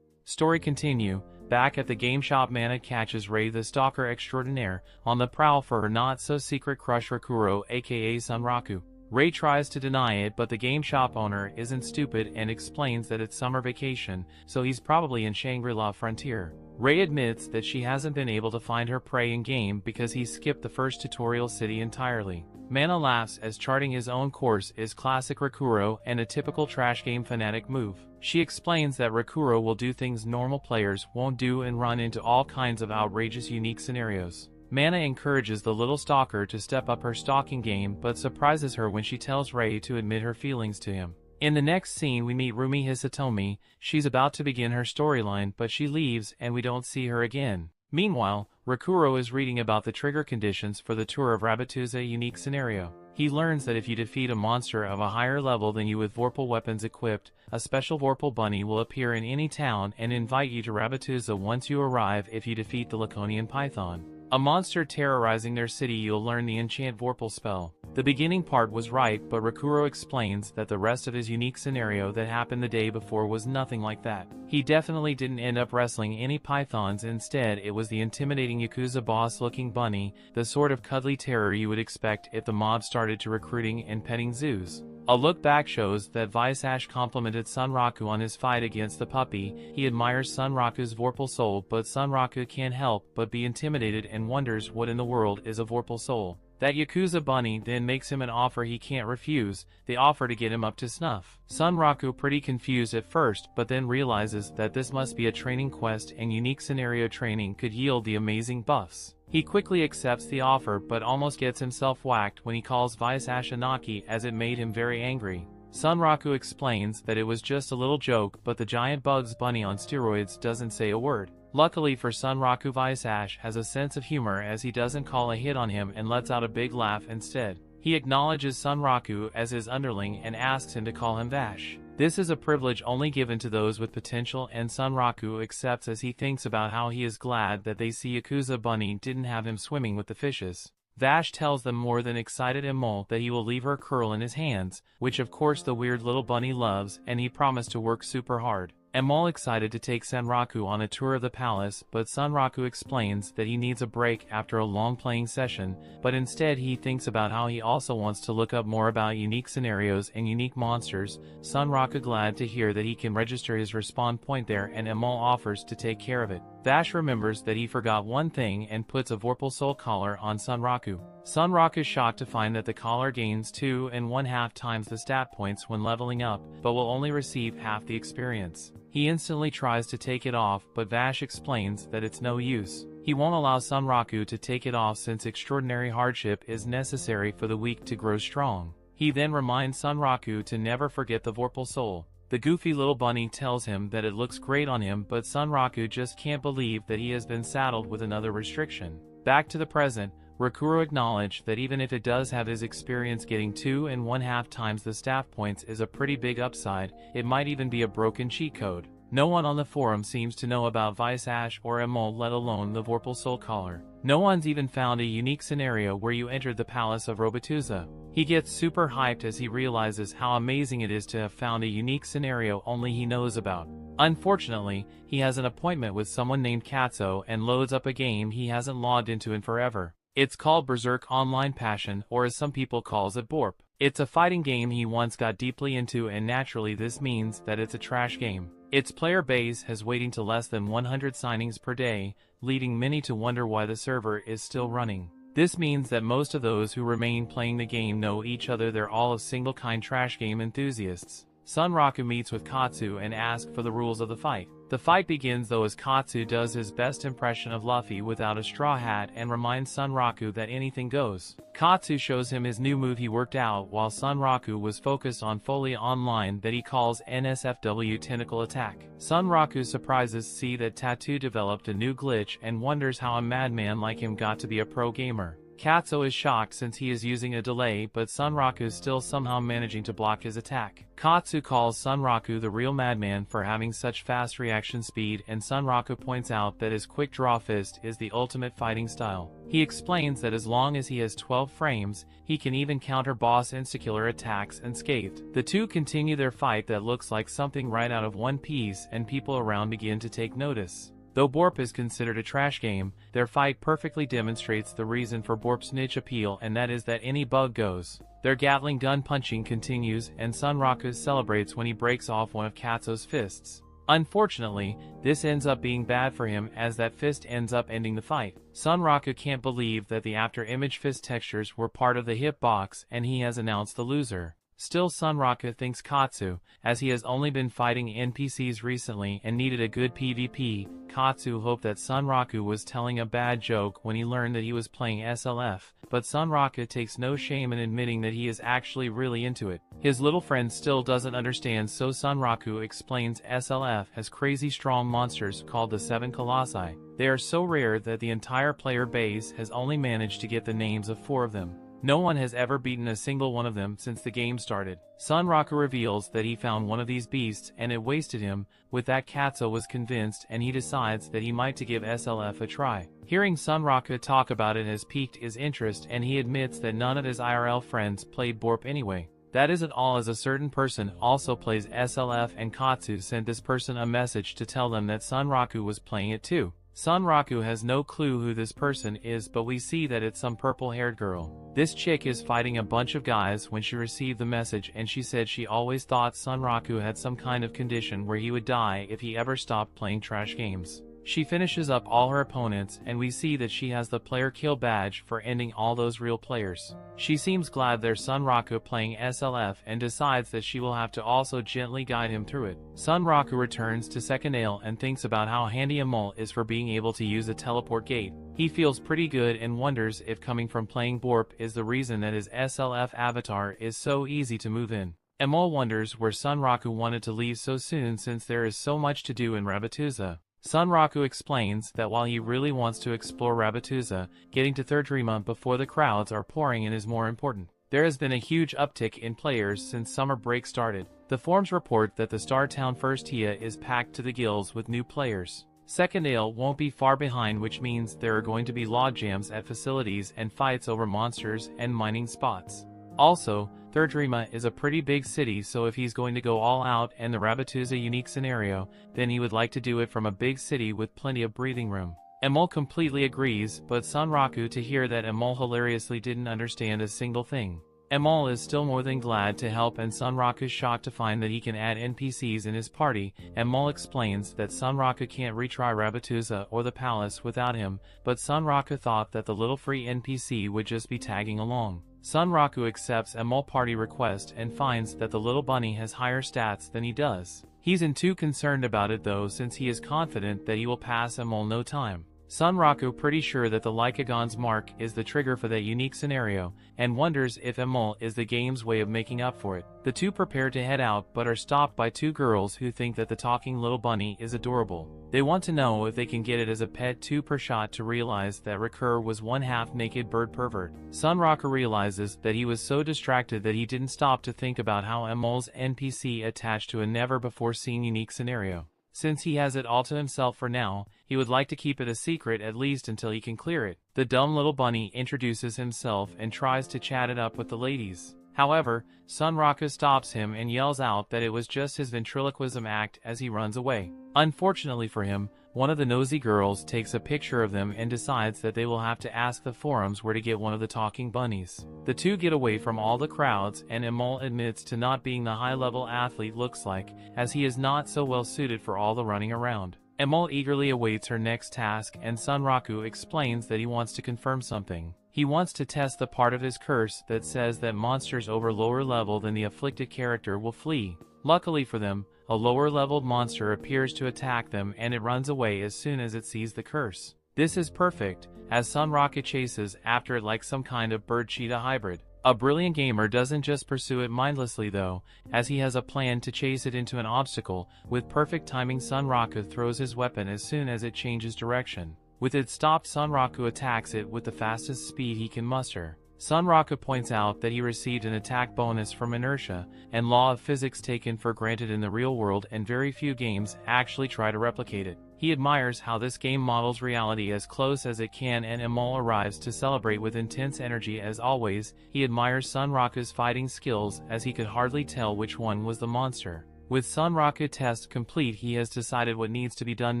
Story continue. Back at the game shop, Mana catches Rei the stalker extraordinaire on the prowl for her not-so-secret crush Rakuro aka Sunraku. Rei tries to deny it, but the game shop owner isn't stupid and explains that it's summer vacation, so he's probably in Shangri-La Frontier. Rei admits that she hasn't been able to find her prey in-game because he skipped the first tutorial city entirely. Mana laughs as charting his own course is classic Rakuro and a typical trash game fanatic move. She explains that Rakuro will do things normal players won't do and run into all kinds of outrageous unique scenarios. Mana encourages the little stalker to step up her stalking game but surprises her when she tells Rei to admit her feelings to him. In the next scene we meet Rakuro Hizutome. She's about to begin her storyline but she leaves and we don't see her again. Meanwhile, Rakuro is reading about the trigger conditions for the Tour of Rabbituza unique scenario. He learns that if you defeat a monster of a higher level than you with Vorpal weapons equipped, a special Vorpal bunny will appear in any town and invite you to Rabbituza once you arrive. If you defeat the Laconian python, a monster terrorizing their city, you'll learn the enchant Vorpal spell. The beginning part was right, but Rakuro explains that the rest of his unique scenario that happened the day before was nothing like that. He definitely didn't end up wrestling any pythons, instead it was the intimidating Yakuza boss looking bunny, the sort of cuddly terror you would expect if the mob started to recruiting and petting zoos. A look back shows that Vice complimented Sunraku on his fight against the puppy. He admires Sunraku's Vorpal soul, but Sunraku can't help but be intimidated and wonders what in the world is a Vorpal soul. That Yakuza bunny then makes him an offer he can't refuse, the offer to get him up to snuff. Sunraku pretty confused at first, but then realizes that this must be a training quest and unique scenario training could yield the amazing buffs. He quickly accepts the offer but almost gets himself whacked when he calls Vice Ashinaki as it made him very angry. Sunraku explains that it was just a little joke, but the giant Bugs Bunny on steroids doesn't say a word. Luckily for Sunraku, Vice Ash has a sense of humor as he doesn't call a hit on him and lets out a big laugh instead. He acknowledges Sunraku as his underling and asks him to call him Vash. This is a privilege only given to those with potential, and Sunraku accepts as he thinks about how he is glad that they see Yakuza Bunny didn't have him swimming with the fishes. Vash tells them more than excited Emol that he will leave her curl in his hands, which of course the weird little bunny loves, and he promised to work super hard. Emol excited to take Sunraku on a tour of the palace, but Sunraku explains that he needs a break after a long playing session, but instead he thinks about how he also wants to look up more about unique scenarios and unique monsters. Sunraku glad to hear that he can register his respawn point there, and Emol offers to take care of it. Vash remembers that he forgot one thing and puts a Vorpal soul collar on Sunraku. Sunraku is shocked to find that the collar gains 2.5 times the stat points when leveling up, but will only receive half the experience. He instantly tries to take it off, but Vash explains that it's no use. He won't allow Sunraku to take it off since extraordinary hardship is necessary for the weak to grow strong. He then reminds Sunraku to never forget the Vorpal soul. The goofy little bunny tells him that it looks great on him, but Sunraku just can't believe that he has been saddled with another restriction. Back to the present, Rakuro acknowledged that even if it does have his experience, getting 2.5 times the staff points is a pretty big upside. It might even be a broken cheat code. No one on the forum seems to know about Vice Ash or Emol, let alone the Vorpal soul collar. No one's even found a unique scenario where you entered the palace of Rabbituza. He gets super hyped as he realizes how amazing it is to have found a unique scenario only he knows about. Unfortunately, he has an appointment with someone named Katsuo and loads up a game he hasn't logged into in forever. It's called Berserk Online Passion, or as some people calls it, Borp. It's a fighting game he once got deeply into, and naturally this means that it's a trash game. Its player base has waiting to less than 100 signings per day, leading many to wonder why the server is still running. This means that most of those who remain playing the game know each other. They're all of single-kind trash game enthusiasts. Sunraku meets with Katsu and asks for the rules of the fight. The fight begins though as Katsu does his best impression of Luffy without a straw hat and reminds Sunraku that anything goes. Katsu shows him his new move he worked out while Sunraku was focused on Folia Online that he calls NSFW Tentacle Attack. Sunraku surprises see that Tattoo developed a new glitch and wonders how a madman like him got to be a pro gamer. Katsuo is shocked since he is using a delay, but Sunraku is still somehow managing to block his attack. Katsu calls Sunraku the real madman for having such fast reaction speed, and Sunraku points out that his quick draw fist is the ultimate fighting style. He explains that as long as he has 12 frames, he can even counter boss insta-killer attacks unscathed. The two continue their fight that looks like something right out of One Piece, and people around begin to take notice. Though Borp is considered a trash game, their fight perfectly demonstrates the reason for Borp's niche appeal, and that is that any bug goes. Their Gatling gun punching continues, and Sunraku celebrates when he breaks off one of Katsuo's fists. Unfortunately, this ends up being bad for him as that fist ends up ending the fight. Sunraku can't believe that the after-image fist textures were part of the hitbox, and he has announced the loser. Still, Sunraku thanks Katsu, as he has only been fighting NPCs recently and needed a good PvP. Katsu hoped that Sunraku was telling a bad joke when he learned that he was playing SLF, but Sunraku takes no shame in admitting that he is actually really into it. His little friend still doesn't understand, so Sunraku explains SLF has crazy strong monsters called the Seven Colossi. They are so rare that the entire player base has only managed to get the names of 4 of them. No one has ever beaten a single one of them since the game started. Sunraku reveals that he found one of these beasts and it wasted him. With that, Katsuo was convinced and he decides that he might to give SLF a try. Hearing Sunraku talk about it has piqued his interest, and he admits that none of his IRL friends played Borp anyway. That isn't all, as a certain person also plays SLF, and Katsu sent this person a message to tell them that Sunraku was playing it too. Sunraku has no clue who this person is, but we see that it's some purple-haired girl. This chick is fighting a bunch of guys when she received the message, and she said she always thought Sunraku had some kind of condition where he would die if he ever stopped playing trash games. She finishes up all her opponents, and we see that she has the player kill badge for ending all those real players. She seems glad there's Sunraku playing SLF and decides that she will have to also gently guide him through it. Sunraku returns to Sekanale and thinks about how handy Amol is for being able to use a teleport gate. He feels pretty good and wonders if coming from playing Borp is the reason that his SLF avatar is so easy to move in. Amol wonders where Sunraku wanted to leave so soon since there is so much to do in Rabbituza. Sunraku explains that while he really wants to explore Rabbituza, getting to Third Rima before the crowds are pouring in is more important. There has been a huge uptick in players since summer break started. The forums report that the Star Town First Tia is packed to the gills with new players. Sekanale won't be far behind, which means there are going to be logjams at facilities and fights over monsters and mining spots. Also, Third Rima is a pretty big city, so if he's going to go all out in the Rabbituza unique scenario, then he would like to do it from a big city with plenty of breathing room. Amol completely agrees, but Sunraku to hear that Amol hilariously didn't understand a single thing. Amol is still more than glad to help, and Sunraku is shocked to find that he can add NPCs in his party. Amol explains that Sunraku can't retry Rabbituza or the palace without him, but Sunraku thought that the little free NPC would just be tagging along. Sunraku accepts Amol party request and finds that the little bunny has higher stats than he does. He's too concerned about it though, since he is confident that he will pass Amol no time. Sunraku pretty sure that the Lycagon's mark is the trigger for that unique scenario, and wonders if Amol is the game's way of making up for it. The two prepare to head out but are stopped by 2 girls who think that the talking little bunny is adorable. They want to know if they can get it as a pet 2 per shot to realize that Rakuro was one half-naked bird pervert. Sunraku realizes that he was so distracted that he didn't stop to think about how Amol's NPC attached to a never-before-seen unique scenario. Since he has it all to himself for now, he would like to keep it a secret at least until he can clear it. The dumb little bunny introduces himself and tries to chat it up with the ladies. However, Sunraku stops him and yells out that it was just his ventriloquism act as he runs away. Unfortunately for him, one of the nosy girls takes a picture of them and decides that they will have to ask the forums where to get one of the talking bunnies. The two get away from all the crowds, and Amol admits to not being the high-level athlete looks like, as he is not so well suited for all the running around. Amol eagerly awaits her next task, and Sunraku explains that he wants to confirm something. He wants to test the part of his curse that says that monsters over lower level than the afflicted character will flee. Luckily for them, a lower-leveled monster appears to attack them and it runs away as soon as it sees the curse. This is perfect, as Sunraku chases after it like some kind of bird-cheetah hybrid. A brilliant gamer doesn't just pursue it mindlessly though, as he has a plan to chase it into an obstacle. With perfect timing, Sunraku throws his weapon as soon as it changes direction. With it stopped, Sunraku attacks it with the fastest speed he can muster. Sunraku points out that he received an attack bonus from inertia and law of physics taken for granted in the real world, and very few games actually try to replicate it. He admires how this game models reality as close as it can, and Emol arrives to celebrate with intense energy as always. He admires Sunraku's fighting skills, as he could hardly tell which one was the monster. With Sunraku test complete, he has decided what needs to be done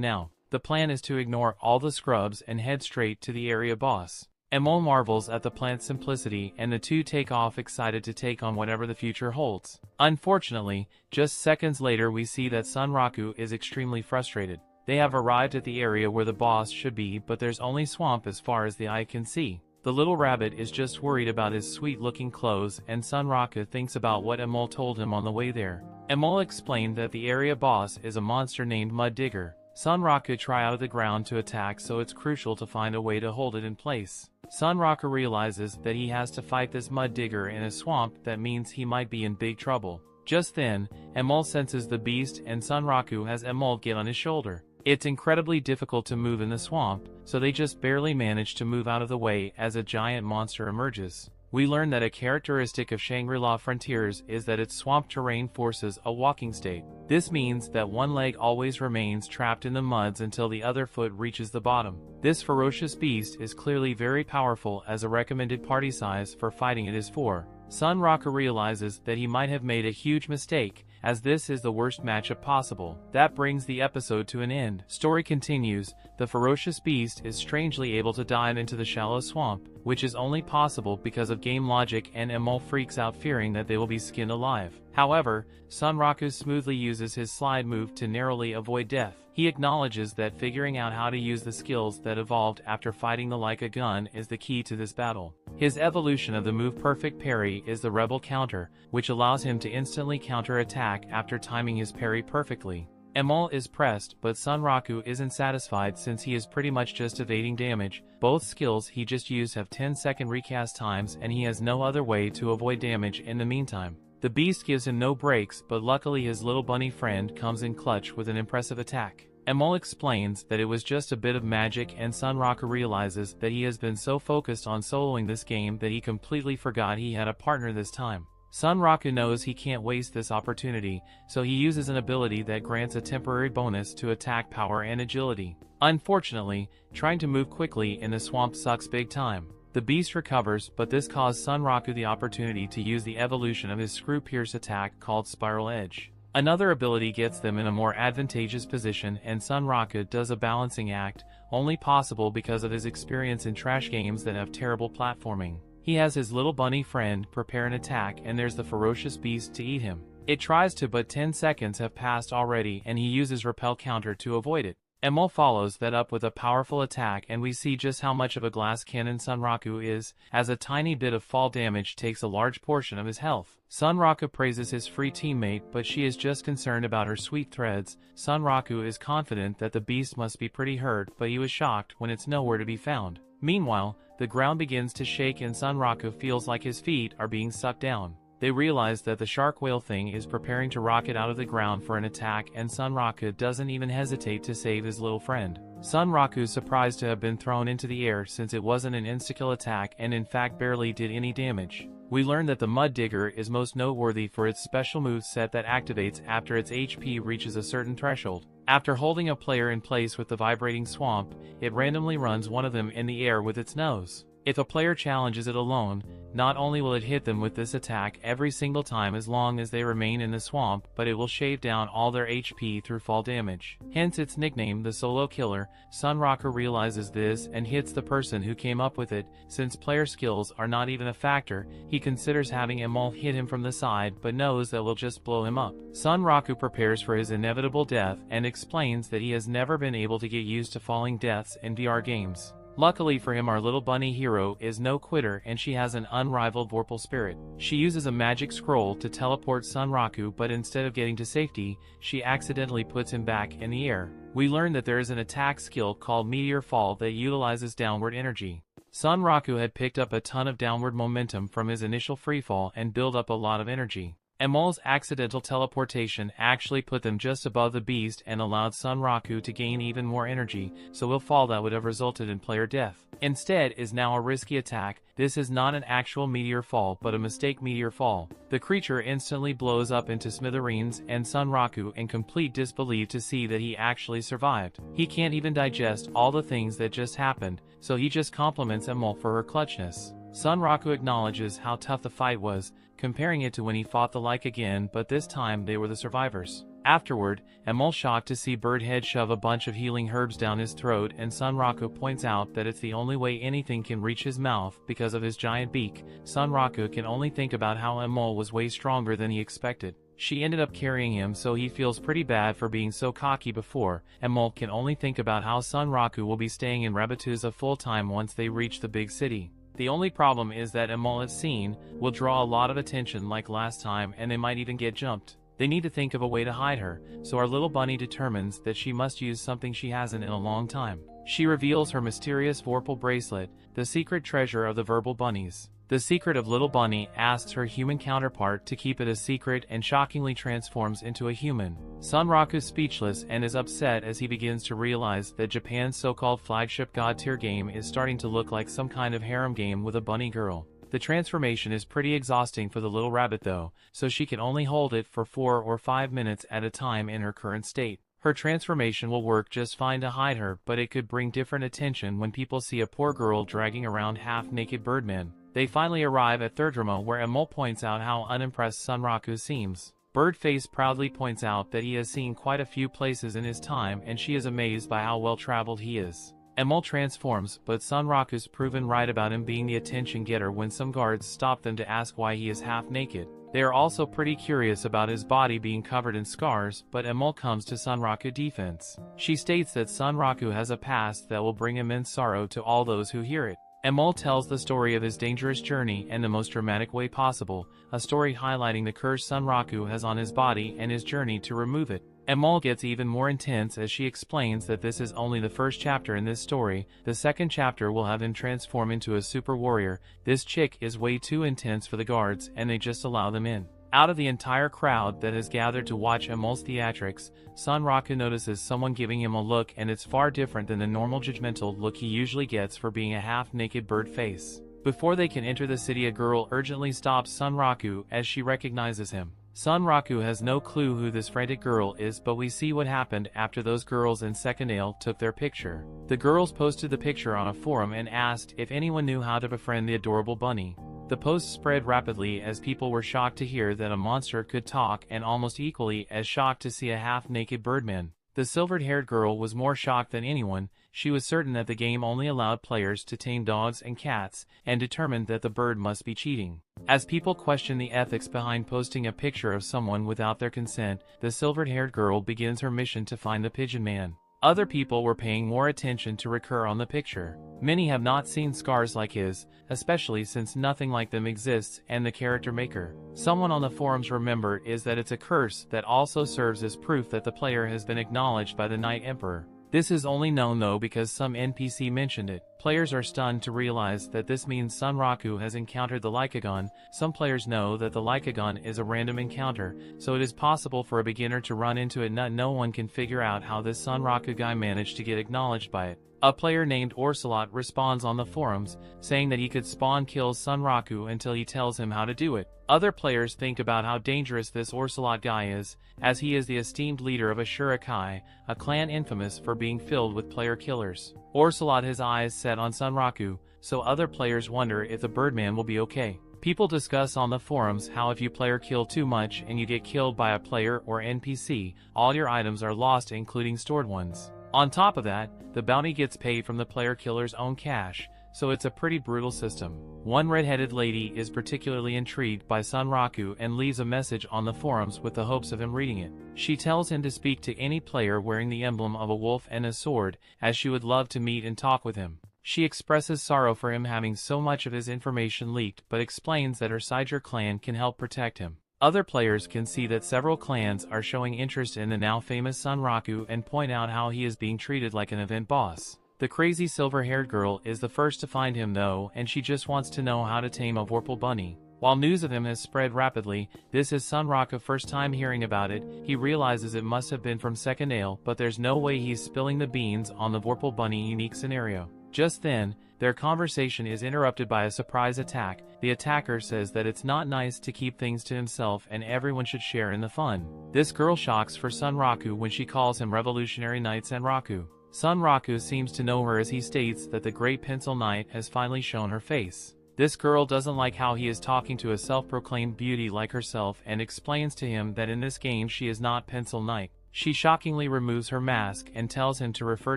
now. The plan is to ignore all the scrubs and head straight to the area boss. Emol marvels at the plan's simplicity, and the two take off excited to take on whatever the future holds. Unfortunately, just seconds later we see that Sunraku is extremely frustrated. They have arrived at the area where the boss should be, but there's only swamp as far as the eye can see. The little rabbit is just worried about his sweet-looking clothes, and Sunraku thinks about what Emol told him on the way there. Emol explained that the area boss is a monster named Mud Digger. Sunraku try out of the ground to attack, so it's crucial to find a way to hold it in place. Sunraku realizes that he has to fight this Mud Digger in a swamp. That means he might be in big trouble. Just then, Emol senses the beast, and Sunraku has Emol get on his shoulder. It's incredibly difficult to move in the swamp, so they just barely manage to move out of the way as a giant monster emerges. We learn that a characteristic of Shangri-La Frontiers is that its swamp terrain forces a walking state. This means that one leg always remains trapped in the muds until the other foot reaches the bottom. This ferocious beast is clearly very powerful, as a recommended party size for fighting it is 4. Sunraku realizes that he might have made a huge mistake, as this is the worst matchup possible. That brings the episode to an end. Story continues. The ferocious beast is strangely able to dive into the shallow swamp, which is only possible because of game logic, and Emol freaks out fearing that they will be skinned alive. However, Sunraku smoothly uses his slide move to narrowly avoid death. He acknowledges that figuring out how to use the skills that evolved after fighting the Leica gun is the key to this battle. His evolution of the move Perfect Parry is the Rebel Counter, which allows him to instantly counter-attack after timing his parry perfectly. Emol is pressed, but Sunraku isn't satisfied since he is pretty much just evading damage. Both skills he just used have 10-second recast times, and he has no other way to avoid damage in the meantime. The beast gives him no breaks, but luckily his little bunny friend comes in clutch with an impressive attack. Emol explains that it was just a bit of magic, and Sunraku realizes that he has been so focused on soloing this game that he completely forgot he had a partner this time. Sunraku knows he can't waste this opportunity, so he uses an ability that grants a temporary bonus to attack power and agility. Unfortunately, trying to move quickly in the swamp sucks big time. The beast recovers, but this caused Sunraku the opportunity to use the evolution of his Screw Pierce attack called Spiral Edge. Another ability gets them in a more advantageous position, and Sunraku does a balancing act, only possible because of his experience in trash games that have terrible platforming. He has his little bunny friend prepare an attack, and there's the ferocious beast to eat him. It tries to, but 10 seconds have passed already, and he uses Repel Counter to avoid it. Emol follows that up with a powerful attack, and we see just how much of a glass cannon Sunraku is, as a tiny bit of fall damage takes a large portion of his health. Sunraku praises his free teammate, but she is just concerned about her sweet threads. Sunraku is confident that the beast must be pretty hurt, but he was shocked when it's nowhere to be found. Meanwhile, the ground begins to shake, and Sunraku feels like his feet are being sucked down. They realize that the shark whale thing is preparing to rocket out of the ground for an attack, and Sunraku doesn't even hesitate to save his little friend. Sunraku is surprised to have been thrown into the air, since it wasn't an insta-kill attack and in fact barely did any damage. We learn that the Mud Digger is most noteworthy for its special move set that activates after its HP reaches a certain threshold. After holding a player in place with the vibrating swamp, it randomly runs one of them in the air with its nose. If a player challenges it alone, not only will it hit them with this attack every single time as long as they remain in the swamp, but it will shave down all their HP through fall damage. Hence its nickname, the Solo Killer. Sunraku realizes this and hits the person who came up with it. Since player skills are not even a factor, he considers having Emol hit him from the side, but knows that will just blow him up. Sunraku prepares for his inevitable death and explains that he has never been able to get used to falling deaths in VR games. Luckily for him, our little bunny hero is no quitter, and she has an unrivaled Vorpal spirit. She uses a magic scroll to teleport Sunraku, but instead of getting to safety, she accidentally puts him back in the air. We learn that there is an attack skill called Meteor Fall that utilizes downward energy. Sunraku had picked up a ton of downward momentum from his initial freefall and built up a lot of energy. Emol's accidental teleportation actually put them just above the beast and allowed Sunraku to gain even more energy, so a fall that would have resulted in player death. Instead is now a risky attack. This is not an actual meteor fall but a mistake meteor fall. The creature instantly blows up into smithereens and Sunraku in complete disbelief to see that he actually survived. He can't even digest all the things that just happened, so he just compliments Emol for her clutchness. Sunraku acknowledges how tough the fight was, comparing it to when he fought the like again, but this time they were the survivors. Afterward, Emol shocked to see Birdhead shove a bunch of healing herbs down his throat, and Sunraku points out that it's the only way anything can reach his mouth because of his giant beak. Sunraku can only think about how Emol was way stronger than he expected. She ended up carrying him, so he feels pretty bad for being so cocky before. Emol can only think about how Sunraku will be staying in Rabbituza full-time once they reach the big city. The only problem is that Emol, as seen, will draw a lot of attention like last time, and they might even get jumped. They need to think of a way to hide her, so our little bunny determines that she must use something she hasn't in a long time. She reveals her mysterious Vorpal bracelet, the secret treasure of the verbal bunnies. The secret of Little Bunny asks her human counterpart to keep it a secret and shockingly transforms into a human. Sunraku's speechless and is upset as he begins to realize that Japan's so-called flagship god-tier game is starting to look like some kind of harem game with a bunny girl. The transformation is pretty exhausting for the little rabbit though, so she can only hold it for 4 or 5 minutes at a time in her current state. Her transformation will work just fine to hide her, but it could bring different attention when people see a poor girl dragging around half-naked birdmen. They finally arrive at Thirdrama, where Emol points out how unimpressed Sunraku seems. Birdface proudly points out that he has seen quite a few places in his time, and she is amazed by how well-traveled he is. Emol transforms, but Sunraku's proven right about him being the attention getter when some guards stop them to ask why he is half-naked. They are also pretty curious about his body being covered in scars, but Emol comes to Sunraku's defense. She states that Sunraku has a past that will bring immense sorrow to all those who hear it. Emol tells the story of his dangerous journey in the most dramatic way possible, a story highlighting the curse Sunraku has on his body and his journey to remove it. Emol gets even more intense as she explains that this is only the first chapter in this story. The second chapter will have him transform into a super warrior. This chick is way too intense for the guards, and they just allow them in. Out of the entire crowd that has gathered to watch Emol's theatrics, Sunraku notices someone giving him a look, and it's far different than the normal judgmental look he usually gets for being a half-naked bird face. Before they can enter the city, a girl urgently stops Sunraku as she recognizes him. Sunraku has no clue who this frantic girl is, but we see what happened after those girls in Secondale took their picture. The girls posted the picture on a forum and asked if anyone knew how to befriend the adorable bunny. The post spread rapidly as people were shocked to hear that a monster could talk, and almost equally as shocked to see a half-naked birdman. The silvered-haired girl was more shocked than anyone. She was certain that the game only allowed players to tame dogs and cats, and determined that the bird must be cheating. As people questioned the ethics behind posting a picture of someone without their consent, the silvered-haired girl begins her mission to find the pigeon man. Other people were paying more attention to Rakuro on the picture. Many have not seen scars like his, especially since nothing like them exists and the character maker. Someone on the forums remembered is that it's a curse that also serves as proof that the player has been acknowledged by the Night Emperor. This is only known though because some NPC mentioned it. Players are stunned to realize that this means Sunraku has encountered the Lycagon. Some players know that the Lycagon is a random encounter, so it is possible for a beginner to run into it. No one can figure out how this Sunraku guy managed to get acknowledged by it. A player named Orsalot responds on the forums, saying that he could spawn kill Sunraku until he tells him how to do it. Other players think about how dangerous this Orsalot guy is, as he is the esteemed leader of a Shurikai, a clan infamous for being filled with player killers. Orsalot has eyes set on Sunraku, so other players wonder if the Birdman will be okay. People discuss on the forums how if you player kill too much and you get killed by a player or NPC, all your items are lost, including stored ones. On top of that, the bounty gets paid from the player killer's own cash, so it's a pretty brutal system. One red-headed lady is particularly intrigued by Sunraku and leaves a message on the forums with the hopes of him reading it. She tells him to speak to any player wearing the emblem of a wolf and a sword, as she would love to meet and talk with him. She expresses sorrow for him having so much of his information leaked, but explains that her Seiger clan can help protect him. Other players can see that several clans are showing interest in the now famous Sunraku and point out how he is being treated like an event boss. The crazy silver-haired girl is the first to find him though, and she just wants to know how to tame a Vorpal bunny. While news of him has spread rapidly, this is Sunraku's first time hearing about it. He realizes it must have been from Second Ale, but there's no way he's spilling the beans on the Vorpal Bunny unique scenario. Just then, their conversation is interrupted by a surprise attack. The attacker says that it's not nice to keep things to himself and everyone should share in the fun. This girl shocks for Sunraku when she calls him Revolutionary Knight Sunraku. Sunraku seems to know her as he states that the Great Pencil Knight has finally shown her face. This girl doesn't like how he is talking to a self-proclaimed beauty like herself and explains to him that in this game she is not Pencil Knight. She shockingly removes her mask and tells him to refer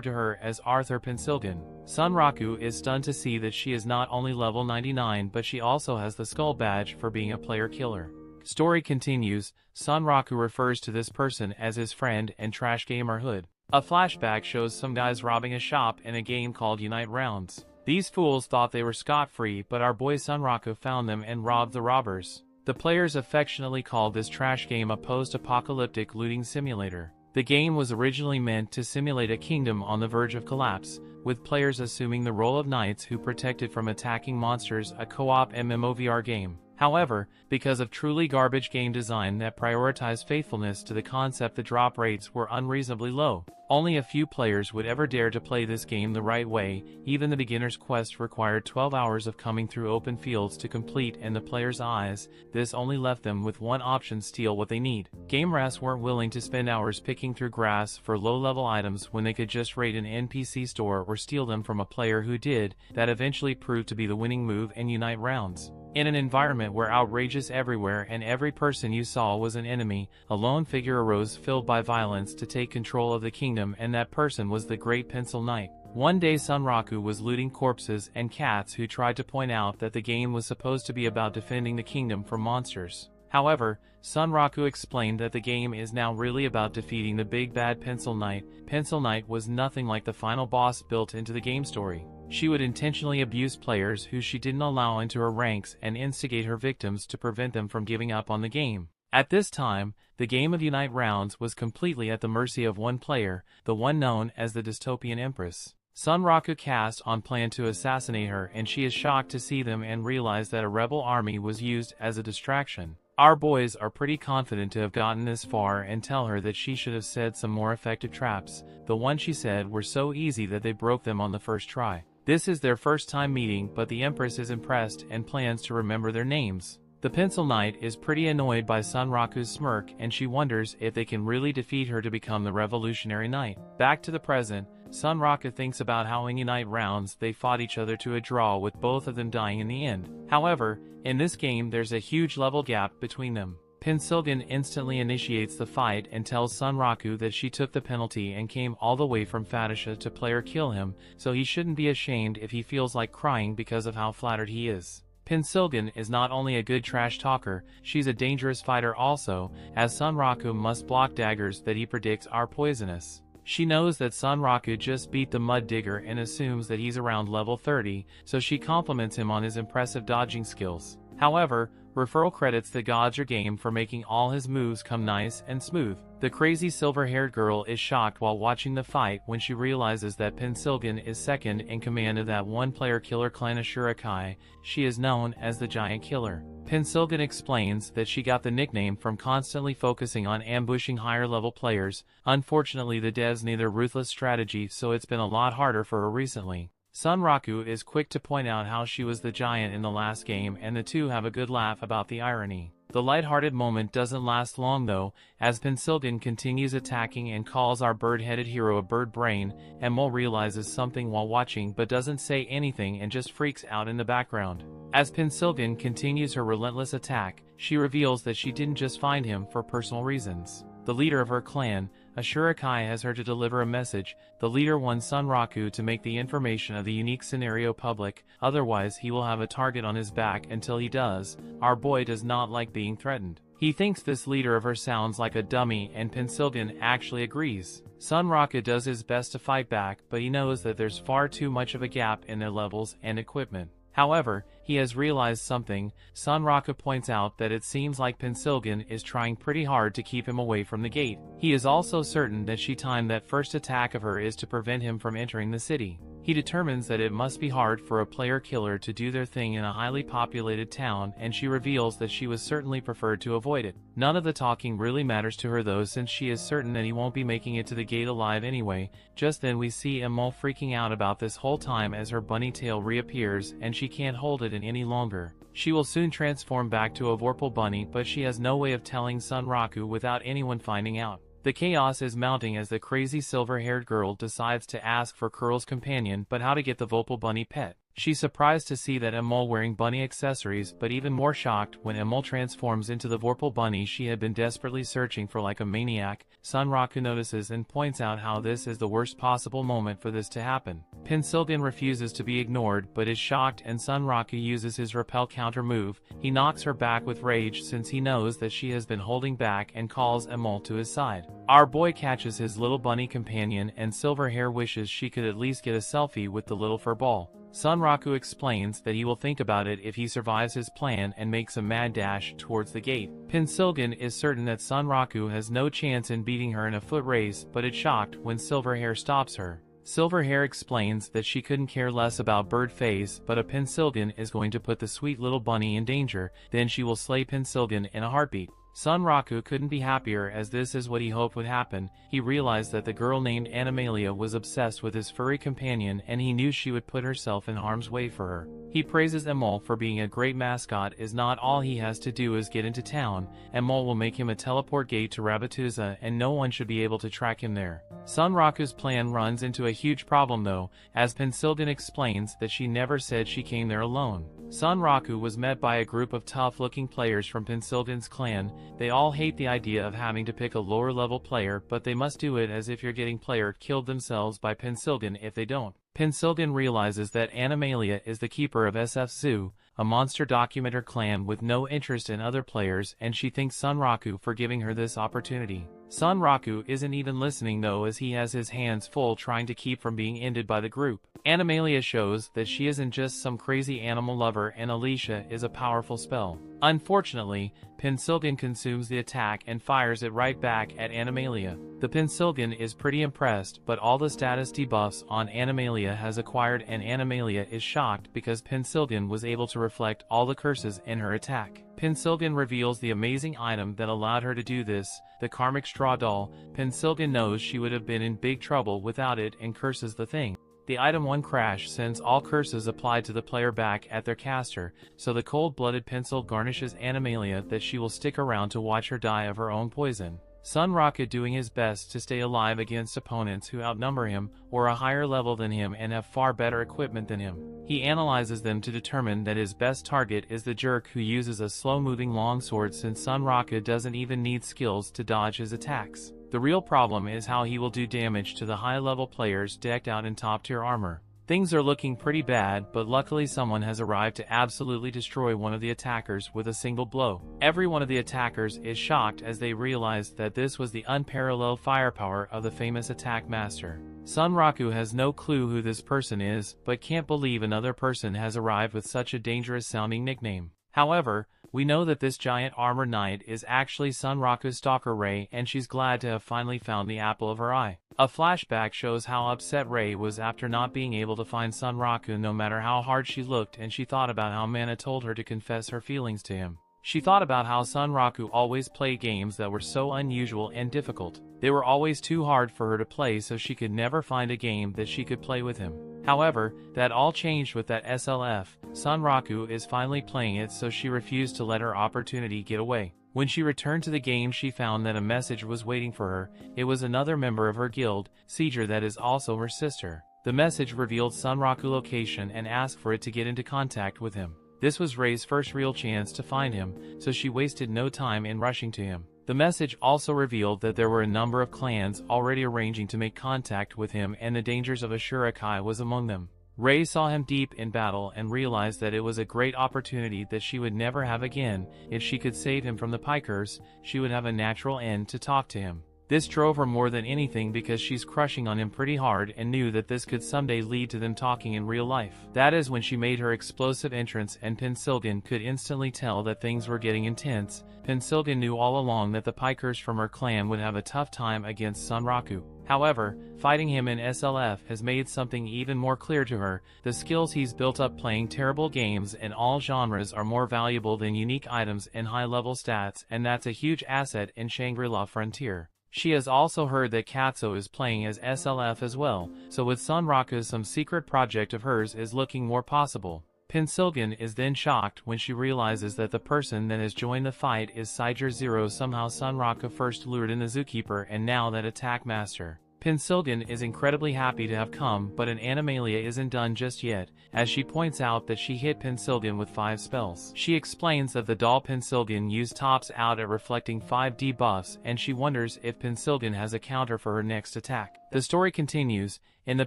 to her as Arthur Pensilgan. Sunraku is stunned to see that she is not only level 99 but she also has the skull badge for being a player killer. Story continues. Sunraku refers to this person as his friend and trash gamer Hood. A flashback shows some guys robbing a shop in a game called Unite Rounds. These fools thought they were scot-free, but our boy Sunraku found them and robbed the robbers. The players affectionately called this trash game a post-apocalyptic looting simulator. The game was originally meant to simulate a kingdom on the verge of collapse, with players assuming the role of knights who protected from attacking monsters, a co-op MMOVR game. However, because of truly garbage game design that prioritized faithfulness to the concept, the drop rates were unreasonably low. Only a few players would ever dare to play this game the right way. Even the beginner's quest required 12 hours of coming through open fields to complete, and the player's eyes, this only left them with one option: steal what they need. Game rats weren't willing to spend hours picking through grass for low-level items when they could just raid an NPC store or steal them from a player who did. That eventually proved to be the winning move in Unite Rounds. In an environment where outrage is everywhere and every person you saw was an enemy, a lone figure arose filled by violence to take control of the kingdom, and that person was the Great Pencil Knight. One day Sunraku was looting corpses and cats who tried to point out that the game was supposed to be about defending the kingdom from monsters. However, Sunraku explained that the game is now really about defeating the big bad Pencil Knight. Pencil Knight was nothing like the final boss built into the game story. She would intentionally abuse players who she didn't allow into her ranks and instigate her victims to prevent them from giving up on the game. At this time, the game of Unite Rounds was completely at the mercy of one player, the one known as the Dystopian Empress. Sunraku cast on plan to assassinate her, and she is shocked to see them and realize that a rebel army was used as a distraction. Our boys are pretty confident to have gotten this far and tell her that she should have set some more effective traps. The ones she said were so easy that they broke them on the first try. This is their first time meeting, but the Empress is impressed and plans to remember their names. The Pencil Knight is pretty annoyed by Sunraku's smirk, and she wonders if they can really defeat her to become the Revolutionary Knight. Back to the present, Sunraku thinks about how in Unite Rounds they fought each other to a draw, with both of them dying in the end. However, in this game there's a huge level gap between them. Pensilgan instantly initiates the fight and tells Sunraku that she took the penalty and came all the way from Faeria to play or kill him, so he shouldn't be ashamed if he feels like crying because of how flattered he is. Pensilgan is not only a good trash talker, she's a dangerous fighter also, as Sunraku must block daggers that he predicts are poisonous. She knows that Sunraku just beat the Mud Digger and assumes that he's around level 30, so she compliments him on his impressive dodging skills. However, referral credits the Godger game for making all his moves come nice and smooth. The crazy silver-haired girl is shocked while watching the fight when she realizes that Pensilgan is second in command of that one-player killer clan Ashurakai. She is known as the Giant Killer. Pensilgan explains that she got the nickname from constantly focusing on ambushing higher-level players. Unfortunately, the devs need a ruthless strategy, so it's been a lot harder for her recently. Sunraku is quick to point out how she was the giant in the last game, and the two have a good laugh about the irony. The lighthearted moment doesn't last long though, as Pensilgan continues attacking and calls our bird-headed hero a bird brain, and Mole realizes something while watching but doesn't say anything and just freaks out in the background. As Pensilgan continues her relentless attack, she reveals that she didn't just find him for personal reasons. The leader of her clan, Ashurakai, has her to deliver a message. The leader wants Sunraku to make the information of the unique scenario public, otherwise he will have a target on his back until he does. Our boy does not like being threatened. He thinks this leader of her sounds like a dummy, and Pensilgan actually agrees. Sunraku does his best to fight back, but he knows that there's far too much of a gap in their levels and equipment. However, he has realized something. Sunraku points out that it seems like Pensilgan is trying pretty hard to keep him away from the gate. He is also certain that she timed that first attack of her is to prevent him from entering the city. He determines that it must be hard for a player killer to do their thing in a highly populated town, and she reveals that she would certainly prefer to avoid it. None of the talking really matters to her though, since she is certain that he won't be making it to the gate alive anyway. Just then we see Emol freaking out about this whole time as her bunny tail reappears and she can't hold it in any longer. She will soon transform back to a Vorpal bunny, but she has no way of telling Sunraku without anyone finding out. The chaos is mounting as the crazy silver-haired girl decides to ask for Curl's companion, but how to get the Vorpal bunny pet. She's surprised to see that Emol wearing bunny accessories, but even more shocked when Emol transforms into the Vorpal bunny she had been desperately searching for like a maniac. Sunraku notices and points out how this is the worst possible moment for this to happen. Pensilgan refuses to be ignored but is shocked, and Sunraku uses his repel counter move. He knocks her back with rage since he knows that she has been holding back, and calls Emol to his side. Our boy catches his little bunny companion, and Silverhair wishes she could at least get a selfie with the little fur ball. Sunraku explains that he will think about it if he survives his plan, and makes a mad dash towards the gate. Pensilgan is certain that Sunraku has no chance in beating her in a foot race, but is shocked when Silverhair stops her. Silverhair explains that she couldn't care less about Bird Phase, but a Pensilgan is going to put the sweet little bunny in danger, then she will slay Pensilgan in a heartbeat. Sunraku couldn't be happier, as this is what he hoped would happen. He realized that the girl named Animalia was obsessed with his furry companion, and he knew she would put herself in harm's way for her. He praises Emol for being a great mascot, as not all he has to do is get into town. Emol will make him a teleport gate to Rabbituza, and no one should be able to track him there. Sunraku's plan runs into a huge problem though, as Pensilgan explains that she never said she came there alone. Sunraku was met by a group of tough-looking players from Pensilgan's clan. They all hate the idea of having to pick a lower-level player, but they must do it, as if you're getting player killed themselves by Pensilgan if they don't. Pensilgan realizes that Animalia is the keeper of SF Zoo, a monster documenter clan with no interest in other players, and she thanks Sunraku for giving her this opportunity. Sunraku isn't even listening though, as he has his hands full trying to keep from being ended by the group. Animalia shows that she isn't just some crazy animal lover, and Alicia is a powerful spell. Unfortunately, Pensilgan consumes the attack and fires it right back at Animalia. The Pensilgan is pretty impressed, but all the status debuffs on Animalia has acquired, and Animalia is shocked because Pensilgan was able to reflect all the curses in her attack. Pensilgan reveals the amazing item that allowed her to do this, the Karmic Straw Doll. Pensilgan knows she would have been in big trouble without it and curses the thing. The item 1 crash sends all curses applied to the player back at their caster, so the cold-blooded pencil garnishes Animalia that she will stick around to watch her die of her own poison. Sunraku doing his best to stay alive against opponents who outnumber him, or a higher level than him, and have far better equipment than him. He analyzes them to determine that his best target is the jerk who uses a slow-moving longsword, since Sunraku doesn't even need skills to dodge his attacks. The real problem is how he will do damage to the high-level players decked out in top-tier armor. Things are looking pretty bad, but luckily someone has arrived to absolutely destroy one of the attackers with a single blow. Every one of the attackers is shocked as they realize that this was the unparalleled firepower of the famous attack master. Sunraku has no clue who this person is, but can't believe another person has arrived with such a dangerous-sounding nickname. However, we know that this giant armor knight is actually Sunraku's stalker Rei, and she's glad to have finally found the apple of her eye. A flashback shows how upset Rei was after not being able to find Sunraku no matter how hard she looked, and she thought about how Mana told her to confess her feelings to him. She thought about how Sunraku always played games that were so unusual and difficult. They were always too hard for her to play, so she could never find a game that she could play with him. However, that all changed with that SLF. Sunraku is finally playing it, so she refused to let her opportunity get away. When she returned to the game, she found that a message was waiting for her. It was another member of her guild, Seeger, that is also her sister. The message revealed Sunraku's location and asked for it to get into contact with him. This was Rei's first real chance to find him, so she wasted no time in rushing to him. The message also revealed that there were a number of clans already arranging to make contact with him, and the dangers of a Shurikai was among them. Rei saw him deep in battle and realized that it was a great opportunity that she would never have again. If she could save him from the Pikers, she would have a natural end to talk to him. This drove her more than anything because she's crushing on him pretty hard and knew that this could someday lead to them talking in real life. That is when she made her explosive entrance, and Pensilgan could instantly tell that things were getting intense. Pensilgan knew all along that the pikers from her clan would have a tough time against Sunraku. However, fighting him in SLF has made something even more clear to her. The skills he's built up playing terrible games in all genres are more valuable than unique items and high-level stats, and that's a huge asset in Shangri-La Frontier. She has also heard that Katsuo is playing as SLF as well, so with Sunraku some secret project of hers is looking more possible. Pensilgan is then shocked when she realizes that the person that has joined the fight is Siger Zero. Somehow Sunraku first lured in the zookeeper and now that attack master. Pensilgan is incredibly happy to have come, but an Animalia isn't done just yet, as she points out that she hit Pensilgan with 5 spells. She explains that the doll Pensilgan used tops out at reflecting 5 debuffs, and she wonders if Pensilgan has a counter for her next attack. The story continues. In the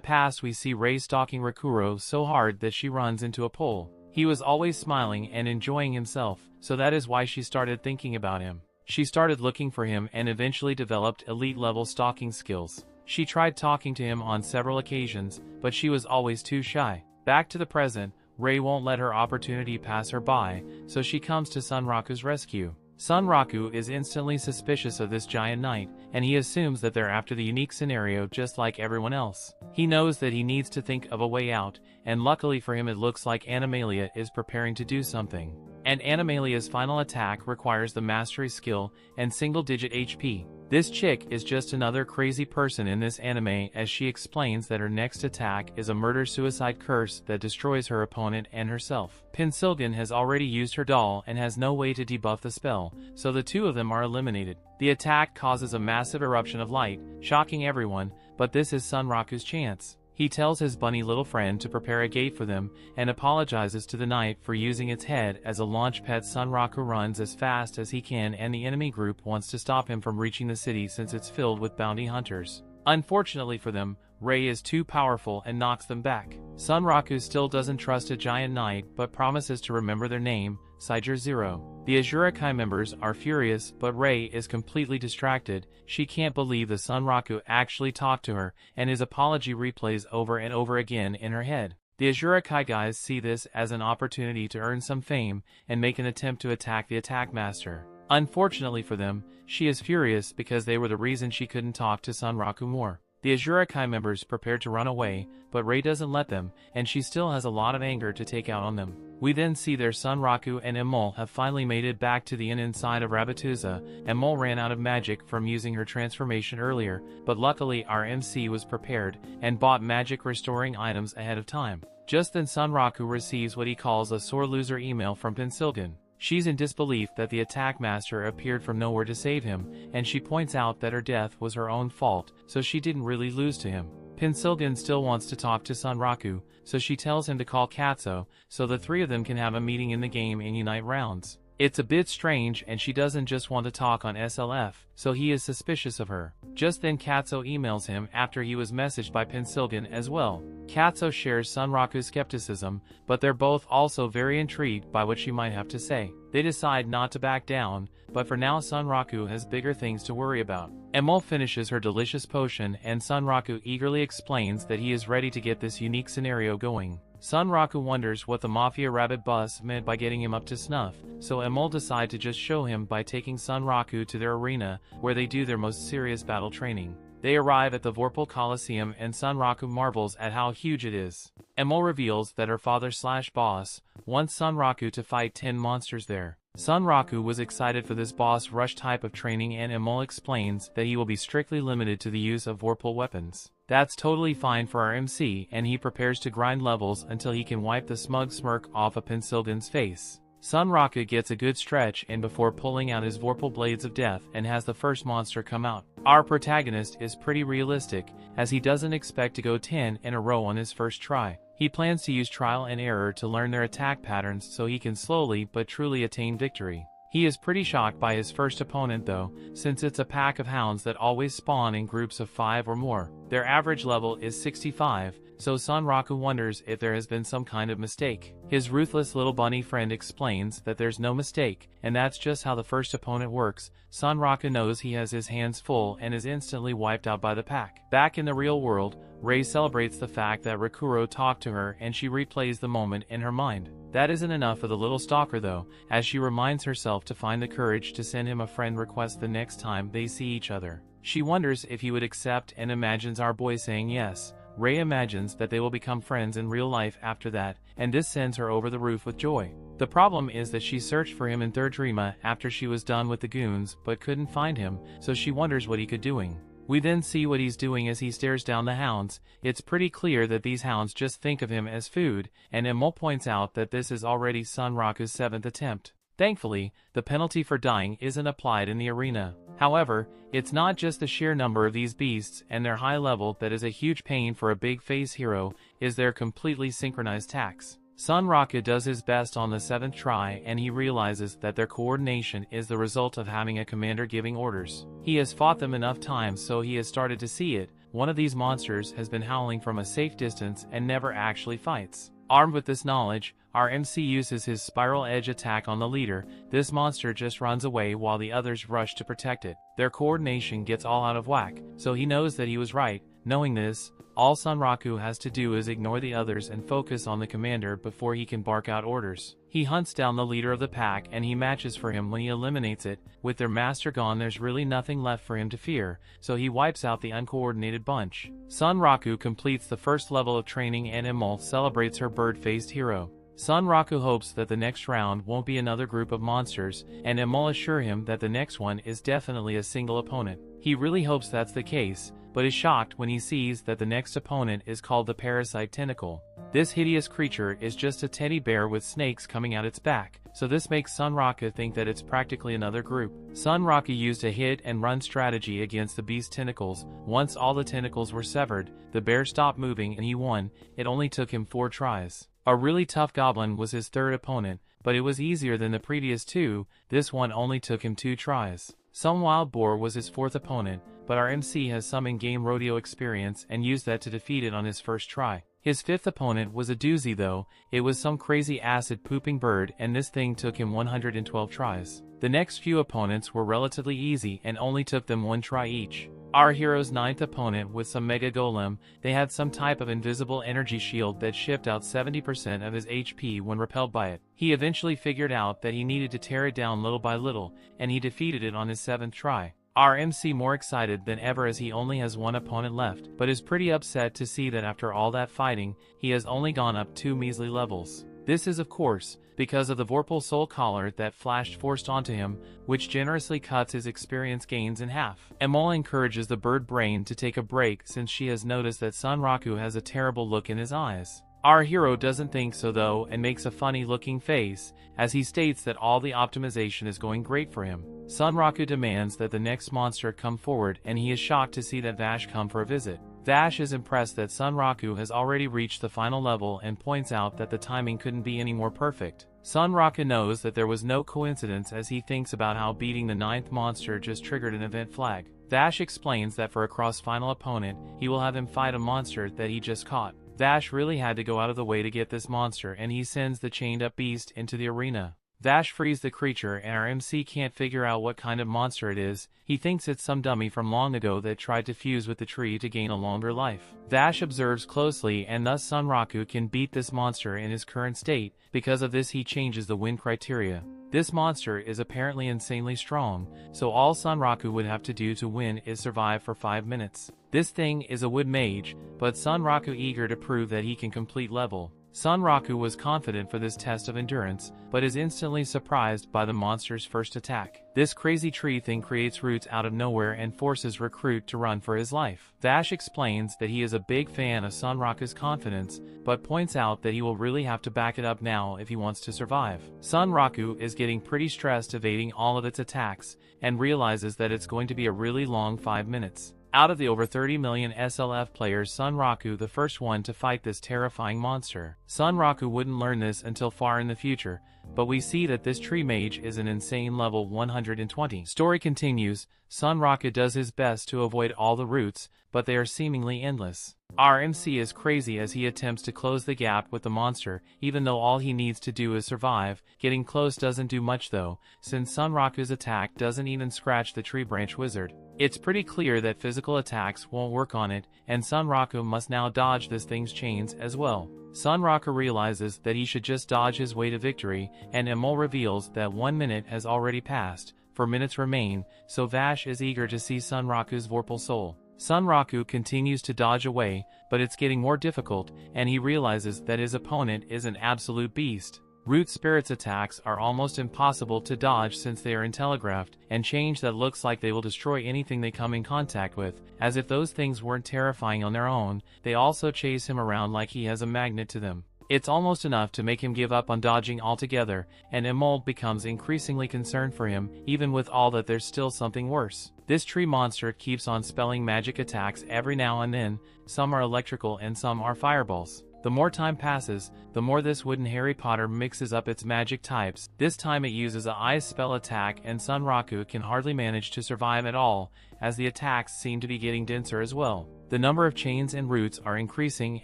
past we see Rei stalking Rakuro so hard that she runs into a pole. He was always smiling and enjoying himself, so that is why she started thinking about him. She started looking for him and eventually developed elite-level stalking skills. She tried talking to him on several occasions, but she was always too shy. Back to the present, Rei won't let her opportunity pass her by, so she comes to Sunraku's rescue. Sunraku is instantly suspicious of this giant knight, and he assumes that they're after the unique scenario just like everyone else. He knows that he needs to think of a way out, and luckily for him it looks like Animalia is preparing to do something. And Animalia's final attack requires the mastery skill and single-digit HP. This chick is just another crazy person in this anime, as she explains that her next attack is a murder-suicide curse that destroys her opponent and herself. Pensilgan has already used her doll and has no way to debuff the spell, so the two of them are eliminated. The attack causes a massive eruption of light, shocking everyone, but this is Sunraku's chance. He tells his bunny little friend to prepare a gate for them, and apologizes to the knight for using its head as a launch pad. Sunraku runs as fast as he can, and the enemy group wants to stop him from reaching the city since it's filled with bounty hunters. Unfortunately for them, Rei is too powerful and knocks them back. Sunraku still doesn't trust a giant knight, but promises to remember their name, Siger Zero. The Azurakai members are furious, but Rei is completely distracted. She can't believe the Sunraku actually talked to her, and his apology replays over and over again in her head. The Azurakai guys see this as an opportunity to earn some fame, and make an attempt to attack the attack master. Unfortunately for them, she is furious because they were the reason she couldn't talk to Sunraku more. The Azurakai members prepare to run away, but Rei doesn't let them, and she still has a lot of anger to take out on them. We then see their Sunraku and Emol have finally made it back to the inn inside of Rabbituza. Emol ran out of magic from using her transformation earlier, but luckily our MC was prepared and bought magic restoring items ahead of time. Just then Sunraku receives what he calls a sore loser email from Pensilgan. She's in disbelief that the attack master appeared from nowhere to save him, and she points out that her death was her own fault, so she didn't really lose to him. Pensilgan still wants to talk to Sunraku, so she tells him to call Katsuo, so the three of them can have a meeting in the game and unite rounds. It's a bit strange, and she doesn't just want to talk on SLF, so he is suspicious of her. Just then Katsuo emails him after he was messaged by Pensilgan as well. Katsuo shares Sunraku's skepticism, but they're both also very intrigued by what she might have to say. They decide not to back down, but for now Sunraku has bigger things to worry about. Emol finishes her delicious potion, and Sunraku eagerly explains that he is ready to get this unique scenario going. Sunraku wonders what the Mafia Rabbit boss meant by getting him up to snuff, so Emol decide to just show him by taking Sunraku to their arena, where they do their most serious battle training. They arrive at the Vorpal Coliseum, and Sunraku marvels at how huge it is. Emol reveals that her father/boss wants Sunraku to fight 10 monsters there. Sunraku was excited for this boss rush type of training, and Emol explains that he will be strictly limited to the use of Vorpal weapons. That's totally fine for our MC, and he prepares to grind levels until he can wipe the smug smirk off of Pensilgan's face. Sunraku gets a good stretch in before pulling out his Vorpal Blades of Death and has the first monster come out. Our protagonist is pretty realistic, as he doesn't expect to go 10 in a row on his first try. He plans to use trial and error to learn their attack patterns so he can slowly but truly attain victory. He is pretty shocked by his first opponent though, since it's a pack of hounds that always spawn in groups of 5 or more. Their average level is 65, so Sunraku wonders if there has been some kind of mistake. His ruthless little bunny friend explains that there's no mistake, and that's just how the first opponent works. Sunraku knows he has his hands full and is instantly wiped out by the pack. Back in the real world, Rei celebrates the fact that Rakuro talked to her and she replays the moment in her mind. That isn't enough for the little stalker though, as she reminds herself to find the courage to send him a friend request the next time they see each other. She wonders if he would accept and imagines our boy saying yes. Rei imagines that they will become friends in real life after that, and this sends her over the roof with joy. The problem is that she searched for him in Third Dreama after she was done with the goons but couldn't find him, so she wonders what he could doing. We then see what he's doing as he stares down the hounds. It's pretty clear that these hounds just think of him as food, and Emil points out that this is already Sunraku's 7th attempt. Thankfully, the penalty for dying isn't applied in the arena. However, it's not just the sheer number of these beasts and their high level that is a huge pain for a big face hero, is their completely synchronized attacks. Sunraku does his best on the 7th try and he realizes that their coordination is the result of having a commander giving orders. He has fought them enough times so he has started to see it. One of these monsters has been howling from a safe distance and never actually fights. Armed with this knowledge, our MC uses his spiral edge attack on the leader. This monster just runs away while the others rush to protect it. Their coordination gets all out of whack, so he knows that he was right. Knowing this, all Sunraku has to do is ignore the others and focus on the commander before he can bark out orders. He hunts down the leader of the pack and he matches for him when he eliminates it. With their master gone, there's really nothing left for him to fear, so he wipes out the uncoordinated bunch. Sunraku completes the first level of training and Emil celebrates her bird-faced hero. Sunraku hopes that the next round won't be another group of monsters, and Emil assure him that the next one is definitely a single opponent. He really hopes that's the case, but is shocked when he sees that the next opponent is called the Parasite Tentacle. This hideous creature is just a teddy bear with snakes coming out its back, so this makes Sunraku think that it's practically another group. Sunraku used a hit and run strategy against the beast's tentacles. Once all the tentacles were severed, the bear stopped moving and he won. It only took him 4 tries. A really tough goblin was his 3rd opponent, but it was easier than the previous 2. This one only took him 2 tries. Some wild boar was his 4th opponent, but our MC has some in-game rodeo experience and used that to defeat it on his first try. His 5th opponent was a doozy though. It was some crazy acid-pooping bird and this thing took him 112 tries. The next few opponents were relatively easy and only took them 1 try each. Our hero's 9th opponent was some mega golem. They had some type of invisible energy shield that shipped out 70% of his HP when repelled by it. He eventually figured out that he needed to tear it down little by little, and he defeated it on his 7th try. Our MC more excited than ever as he only has 1 opponent left, but is pretty upset to see that after all that fighting, he has only gone up 2 measly levels. This is of course, because of the Vorpal Soul Collar that Flash forced onto him, which generously cuts his experience gains in half. Emil encourages the bird brain to take a break since she has noticed that Sunraku has a terrible look in his eyes. Our hero doesn't think so though and makes a funny looking face, as he states that all the optimization is going great for him. Sunraku demands that the next monster come forward and he is shocked to see that Vash come for a visit. Vash is impressed that Sunraku has already reached the final level and points out that the timing couldn't be any more perfect. Sunraku knows that there was no coincidence as he thinks about how beating the 9th monster just triggered an event flag. Vash explains that for a cross-final opponent, he will have him fight a monster that he just caught. Vash really had to go out of the way to get this monster and he sends the chained-up beast into the arena. Vash frees the creature and our MC can't figure out what kind of monster it is. He thinks it's some dummy from long ago that tried to fuse with the tree to gain a longer life. Vash observes closely and thus Sunraku can beat this monster in his current state. Because of this he changes the win criteria. This monster is apparently insanely strong, so all Sunraku would have to do to win is survive for 5 minutes. This thing is a wood mage, but Sunraku eager to prove that he can complete level. Sunraku was confident for this test of endurance, but is instantly surprised by the monster's first attack. This crazy tree thing creates roots out of nowhere and forces Recruit to run for his life. Vash explains that he is a big fan of Sunraku's confidence, but points out that he will really have to back it up now if he wants to survive. Sunraku is getting pretty stressed evading all of its attacks, and realizes that it's going to be a really long 5 minutes. Out of the over 30 million SLF players, Sunraku the first one to fight this terrifying monster. Sunraku wouldn't learn this until far in the future, but we see that this tree mage is an insane level 120. Story continues, Sunraku does his best to avoid all the roots, but they are seemingly endless. Our MC is crazy as he attempts to close the gap with the monster, even though all he needs to do is survive. Getting close doesn't do much though, since Sunraku's attack doesn't even scratch the tree branch wizard. It's pretty clear that physical attacks won't work on it, and Sunraku must now dodge this thing's chains as well. Sunraku realizes that he should just dodge his way to victory, and Emol reveals that 1 minute has already passed. 4 minutes remain, so Vash is eager to see Sunraku's Vorpal Soul. Sunraku continues to dodge away, but it's getting more difficult, and he realizes that his opponent is an absolute beast. Root Spirit's attacks are almost impossible to dodge since they are intelegraphed, and change that looks like they will destroy anything they come in contact with. As if those things weren't terrifying on their own, they also chase him around like he has a magnet to them. It's almost enough to make him give up on dodging altogether, and Emol becomes increasingly concerned for him, even with all that there's still something worse. This tree monster keeps on spelling magic attacks every now and then, some are electrical and some are fireballs. The more time passes, the more this wooden Harry Potter mixes up its magic types. This time it uses a ice spell attack, and Sunraku can hardly manage to survive at all, as the attacks seem to be getting denser as well. The number of chains and roots are increasing,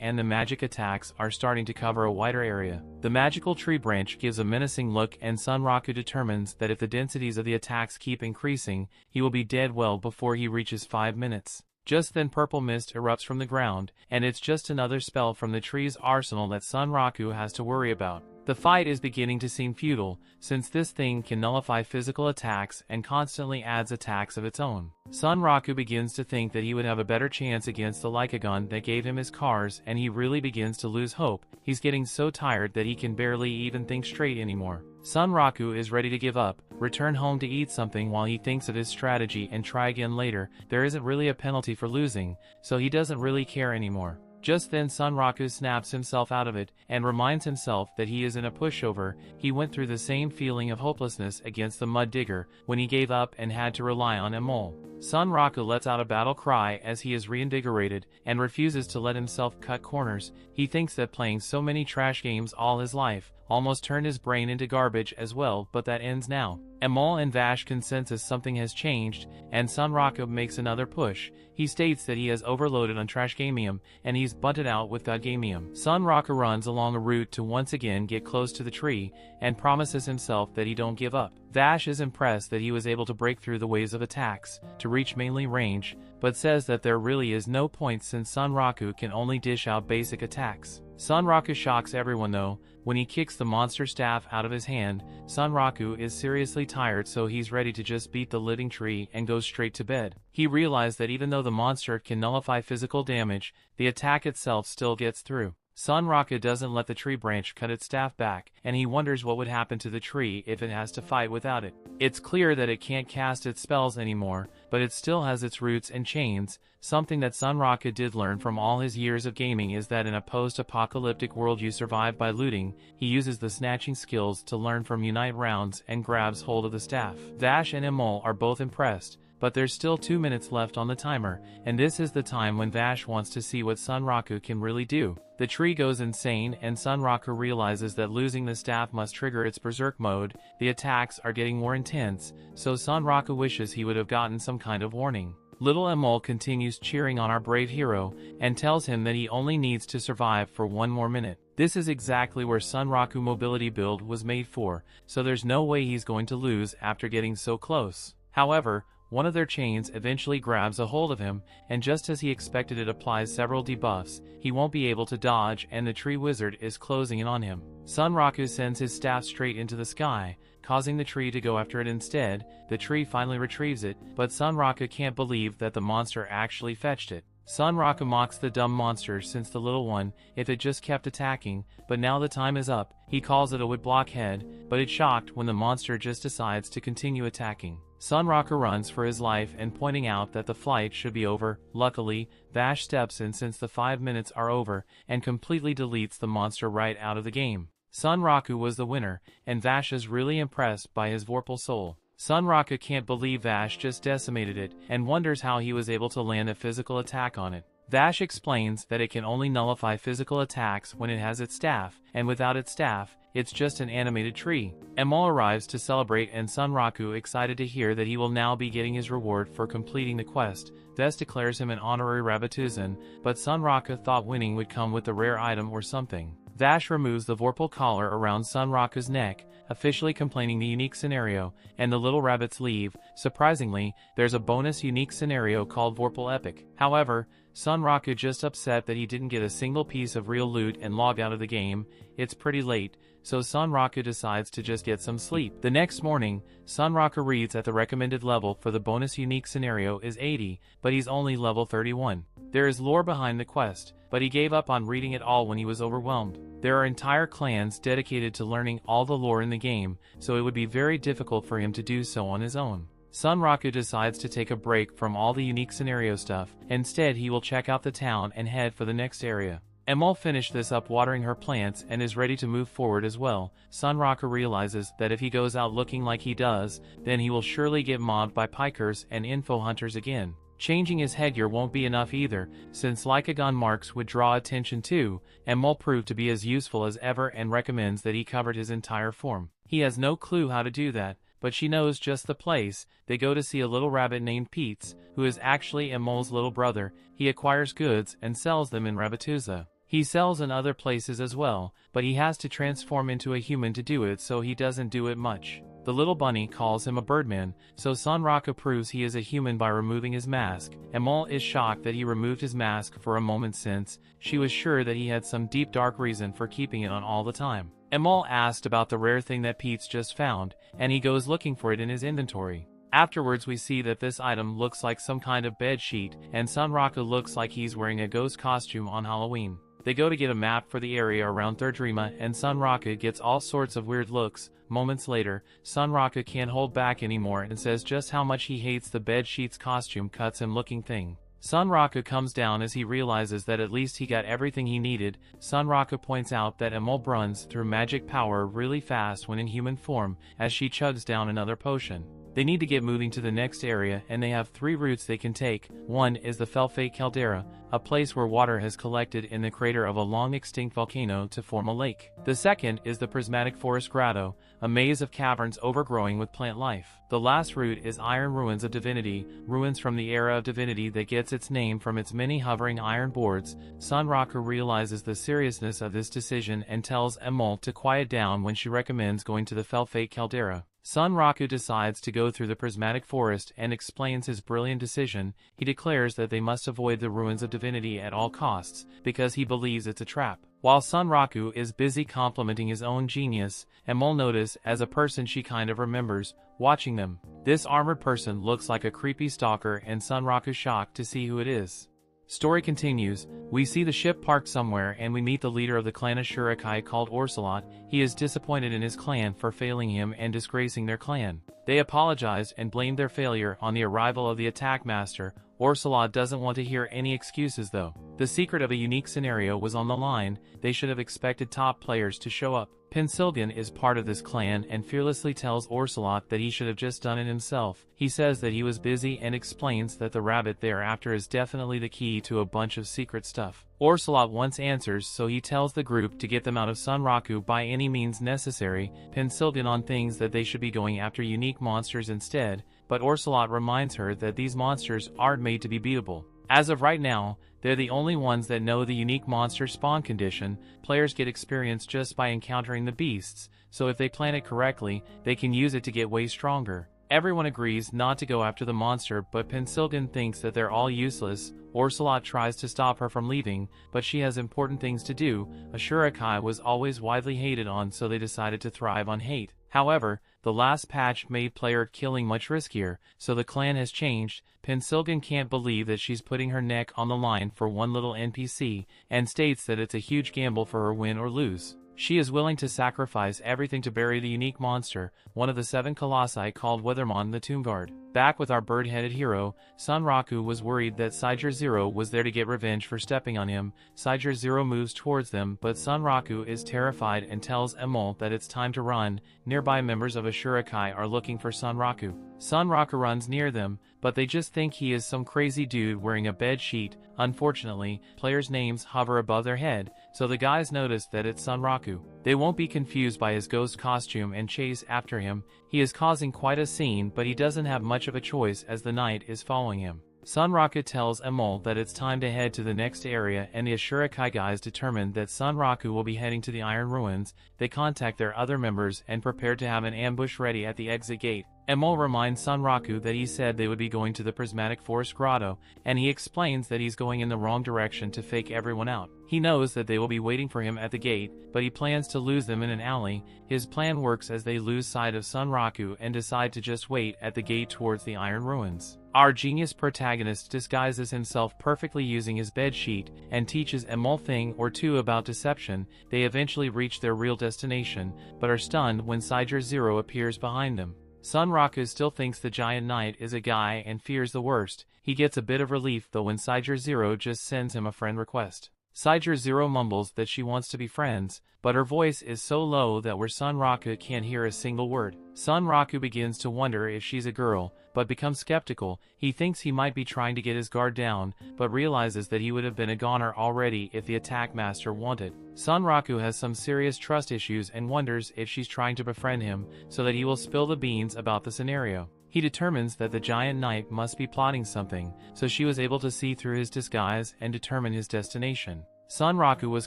and the magic attacks are starting to cover a wider area. The magical tree branch gives a menacing look, and Sunraku determines that if the densities of the attacks keep increasing, he will be dead well before he reaches 5 minutes. Just then purple mist erupts from the ground, and it's just another spell from the tree's arsenal that Sunraku has to worry about. The fight is beginning to seem futile, since this thing can nullify physical attacks and constantly adds attacks of its own. Sunraku begins to think that he would have a better chance against the Lycagon that gave him his cars, and he really begins to lose hope. He's getting so tired that he can barely even think straight anymore. Sunraku is ready to give up, return home to eat something while he thinks of his strategy and try again later. There isn't really a penalty for losing, so he doesn't really care anymore. Just then Sunraku snaps himself out of it, and reminds himself that he is in a pushover. He went through the same feeling of hopelessness against the mud digger, when he gave up and had to rely on Emol. Sunraku lets out a battle cry as he is reinvigorated, and refuses to let himself cut corners. He thinks that playing so many trash games all his life almost turned his brain into garbage as well, but that ends now. Emol and Vash consensus something has changed, and Sunraku makes another push. He states that he has overloaded on Trash Gamium, and he's bunted out with God Gamium. Sunraku runs along a route to once again get close to the tree, and promises himself that he don't give up. Vash is impressed that he was able to break through the waves of attacks, to reach mainly range, but says that there really is no point since Sunraku can only dish out basic attacks. Sunraku shocks everyone though. When he kicks the monster staff out of his hand, Sunraku is seriously tired, so he's ready to just beat the living tree and goes straight to bed. He realized that even though the monster can nullify physical damage, the attack itself still gets through. Sunraku doesn't let the tree branch cut its staff back, and he wonders what would happen to the tree if it has to fight without it. It's clear that it can't cast its spells anymore, but it still has its roots and chains. Something that Sunraku did learn from all his years of gaming is that in a post-apocalyptic world you survive by looting. He uses the snatching skills to learn from Unite rounds and grabs hold of the staff. Vash and Emol are both impressed, but there's still 2 minutes left on the timer, and this is the time when Vash wants to see what Sunraku can really do. The tree goes insane, and Sunraku realizes that losing the staff must trigger its berserk mode. The attacks are getting more intense, so Sunraku wishes he would have gotten some kind of warning. Little Emol continues cheering on our brave hero, and tells him that he only needs to survive for 1 more minute. This is exactly where Sunraku mobility build was made for, so there's no way he's going to lose after getting so close. However, one of their chains eventually grabs a hold of him, and just as he expected it applies several debuffs. He won't be able to dodge, and the tree wizard is closing in on him. Sunraku sends his staff straight into the sky, causing the tree to go after it instead. The tree finally retrieves it, but Sunraku can't believe that the monster actually fetched it. Sunraku mocks the dumb monster since the little one, if it just kept attacking, but now the time is up. He calls it a wood blockhead, but it's shocked when the monster just decides to continue attacking. Sunraku runs for his life and pointing out that the flight should be over. Luckily, Vash steps in since the 5 minutes are over, and completely deletes the monster right out of the game. Sunraku was the winner, and Vash is really impressed by his Vorpal Soul. Sunraku can't believe Vash just decimated it, and wonders how he was able to land a physical attack on it. Vash explains that it can only nullify physical attacks when it has its staff, and without its staff, it's just an animated tree. Emol arrives to celebrate and Sunraku, excited to hear that he will now be getting his reward for completing the quest, thus declares him an honorary Rabbituzan, but Sunraku thought winning would come with a rare item or something. Vash removes the Vorpal collar around Sunraku's neck, officially complaining the unique scenario, and the little rabbits leave. Surprisingly, there's a bonus unique scenario called Vorpal Epic. However, Sunraku just upset that he didn't get a single piece of real loot and log out of the game. It's pretty late, so Sunraku decides to just get some sleep. The next morning, Sunraku reads that the recommended level for the bonus unique scenario is 80, but he's only level 31. There is lore behind the quest, but he gave up on reading it all when he was overwhelmed. There are entire clans dedicated to learning all the lore in the game, so it would be very difficult for him to do so on his own. Sunraku decides to take a break from all the unique scenario stuff. Instead, he will check out the town and head for the next area. Emol finished this up watering her plants and is ready to move forward as well. Sunraku realizes that if he goes out looking like he does, then he will surely get mobbed by pikers and info hunters again. Changing his headgear won't be enough either, since Lycagon marks would draw attention too. Emol proved to be as useful as ever and recommends that he covered his entire form. He has no clue how to do that, but she knows just the place. They go to see a little rabbit named Peets, who is actually Emol's little brother. He acquires goods and sells them in Rabbituza. He sells in other places as well, but he has to transform into a human to do it, so he doesn't do it much. The little bunny calls him a birdman, so Sunraku proves he is a human by removing his mask. Emol is shocked that he removed his mask for a moment since she was sure that he had some deep dark reason for keeping it on all the time. Emol asked about the rare thing that Peets just found, and he goes looking for it in his inventory. Afterwards we see that this item looks like some kind of bed sheet, and Sunraku looks like he's wearing a ghost costume on Halloween. They go to get a map for the area around Thirdrima, and Sunraku gets all sorts of weird looks. Moments later, Sunraku can't hold back anymore and says just how much he hates the bed sheet's costume cuts him looking thing. Sunraku comes down as he realizes that at least he got everything he needed. Sunraku points out that Emol runs through magic power really fast when in human form, as she chugs down another potion. They need to get moving to the next area, and they have 3 routes they can take. One is the Felfate Caldera, a place where water has collected in the crater of a long-extinct volcano to form a lake. The second is the Prismatic Forest Grotto, a maze of caverns overgrowing with plant life. The last route is Iron Ruins of Divinity, ruins from the era of divinity that gets its name from its many hovering iron boards. Sunraku realizes the seriousness of this decision and tells Emol to quiet down when she recommends going to the Felfate Caldera. Sunraku decides to go through the Prismatic Forest and explains his brilliant decision. He declares that they must avoid the Ruins of Divinity at all costs, because he believes it's a trap. While Sunraku is busy complimenting his own genius, Emol notices as a person she kind of remembers, watching them. This armored person looks like a creepy stalker, and Sunraku's shocked to see who it is. Story continues. We see the ship parked somewhere and we meet the leader of the clan Ashurakai called Orsalot. He is disappointed in his clan for failing him and disgracing their clan. They apologize and blame their failure on the arrival of the attack master. Orsalot doesn't want to hear any excuses though. The secret of a unique scenario was on the line. They should have expected top players to show up. Pensilgan is part of this clan and fearlessly tells Orsalot that he should have just done it himself. He says that he was busy and explains that the rabbit they're after is definitely the key to a bunch of secret stuff. Orsalot wants answers, so he tells the group to get them out of Sunraku by any means necessary. Pensilgan on things that they should be going after unique monsters instead, but Orsalot reminds her that these monsters aren't made to be beatable. As of right now, they're the only ones that know the unique monster spawn condition. Players get experience just by encountering the beasts, so if they plan it correctly, they can use it to get way stronger. Everyone agrees not to go after the monster, but Pensilgan thinks that they're all useless. Orsalot tries to stop her from leaving, but she has important things to do. Ashurakai was always widely hated on, so they decided to thrive on hate. However, the last patch made player killing much riskier, so the clan has changed. Pensilgan can't believe that she's putting her neck on the line for one little NPC, and states that it's a huge gamble for her win or lose. She is willing to sacrifice everything to bury the unique monster, one of the 7 colossi called Weathermon the Tomb Guard. Back with our bird-headed hero, Sunraku was worried that Siger Zero was there to get revenge for stepping on him. Siger Zero moves towards them, but Sunraku is terrified and tells Emol that it's time to run. Nearby members of Ashurakai are looking for Sunraku. Sunraku runs near them, but they just think he is some crazy dude wearing a bed sheet. Unfortunately, players' names hover above their head, so the guys notice that it's Sunraku. They won't be confused by his ghost costume and chase after him. He is causing quite a scene, but he doesn't have much of a choice as the knight is following him. Sunraku tells Emil that it's time to head to the next area, and the Ashurakai guys determine that Sunraku will be heading to the Iron Ruins. They contact their other members and prepare to have an ambush ready at the exit gate. Emil reminds Sunraku that he said they would be going to the Prismatic Forest Grotto, and he explains that he's going in the wrong direction to fake everyone out. He knows that they will be waiting for him at the gate, but he plans to lose them in an alley. His plan works as they lose sight of Sunraku and decide to just wait at the gate towards the Iron Ruins. Our genius protagonist disguises himself perfectly using his bedsheet and teaches Emil thing or two about deception. They eventually reach their real destination, but are stunned when Siger Zero appears behind them. Sunraku still thinks the giant knight is a guy and fears the worst. He gets a bit of relief though when Siger Zero just sends him a friend request. Siger Zero mumbles that she wants to be friends, but her voice is so low that where Sunraku can't hear a single word. Sunraku begins to wonder if she's a girl, but becomes skeptical. He thinks he might be trying to get his guard down, but realizes that he would have been a goner already if the attack master wanted. Sunraku has some serious trust issues and wonders if she's trying to befriend him so that he will spill the beans about the scenario. He determines that the giant knight must be plotting something, so she was able to see through his disguise and determine his destination. Sunraku was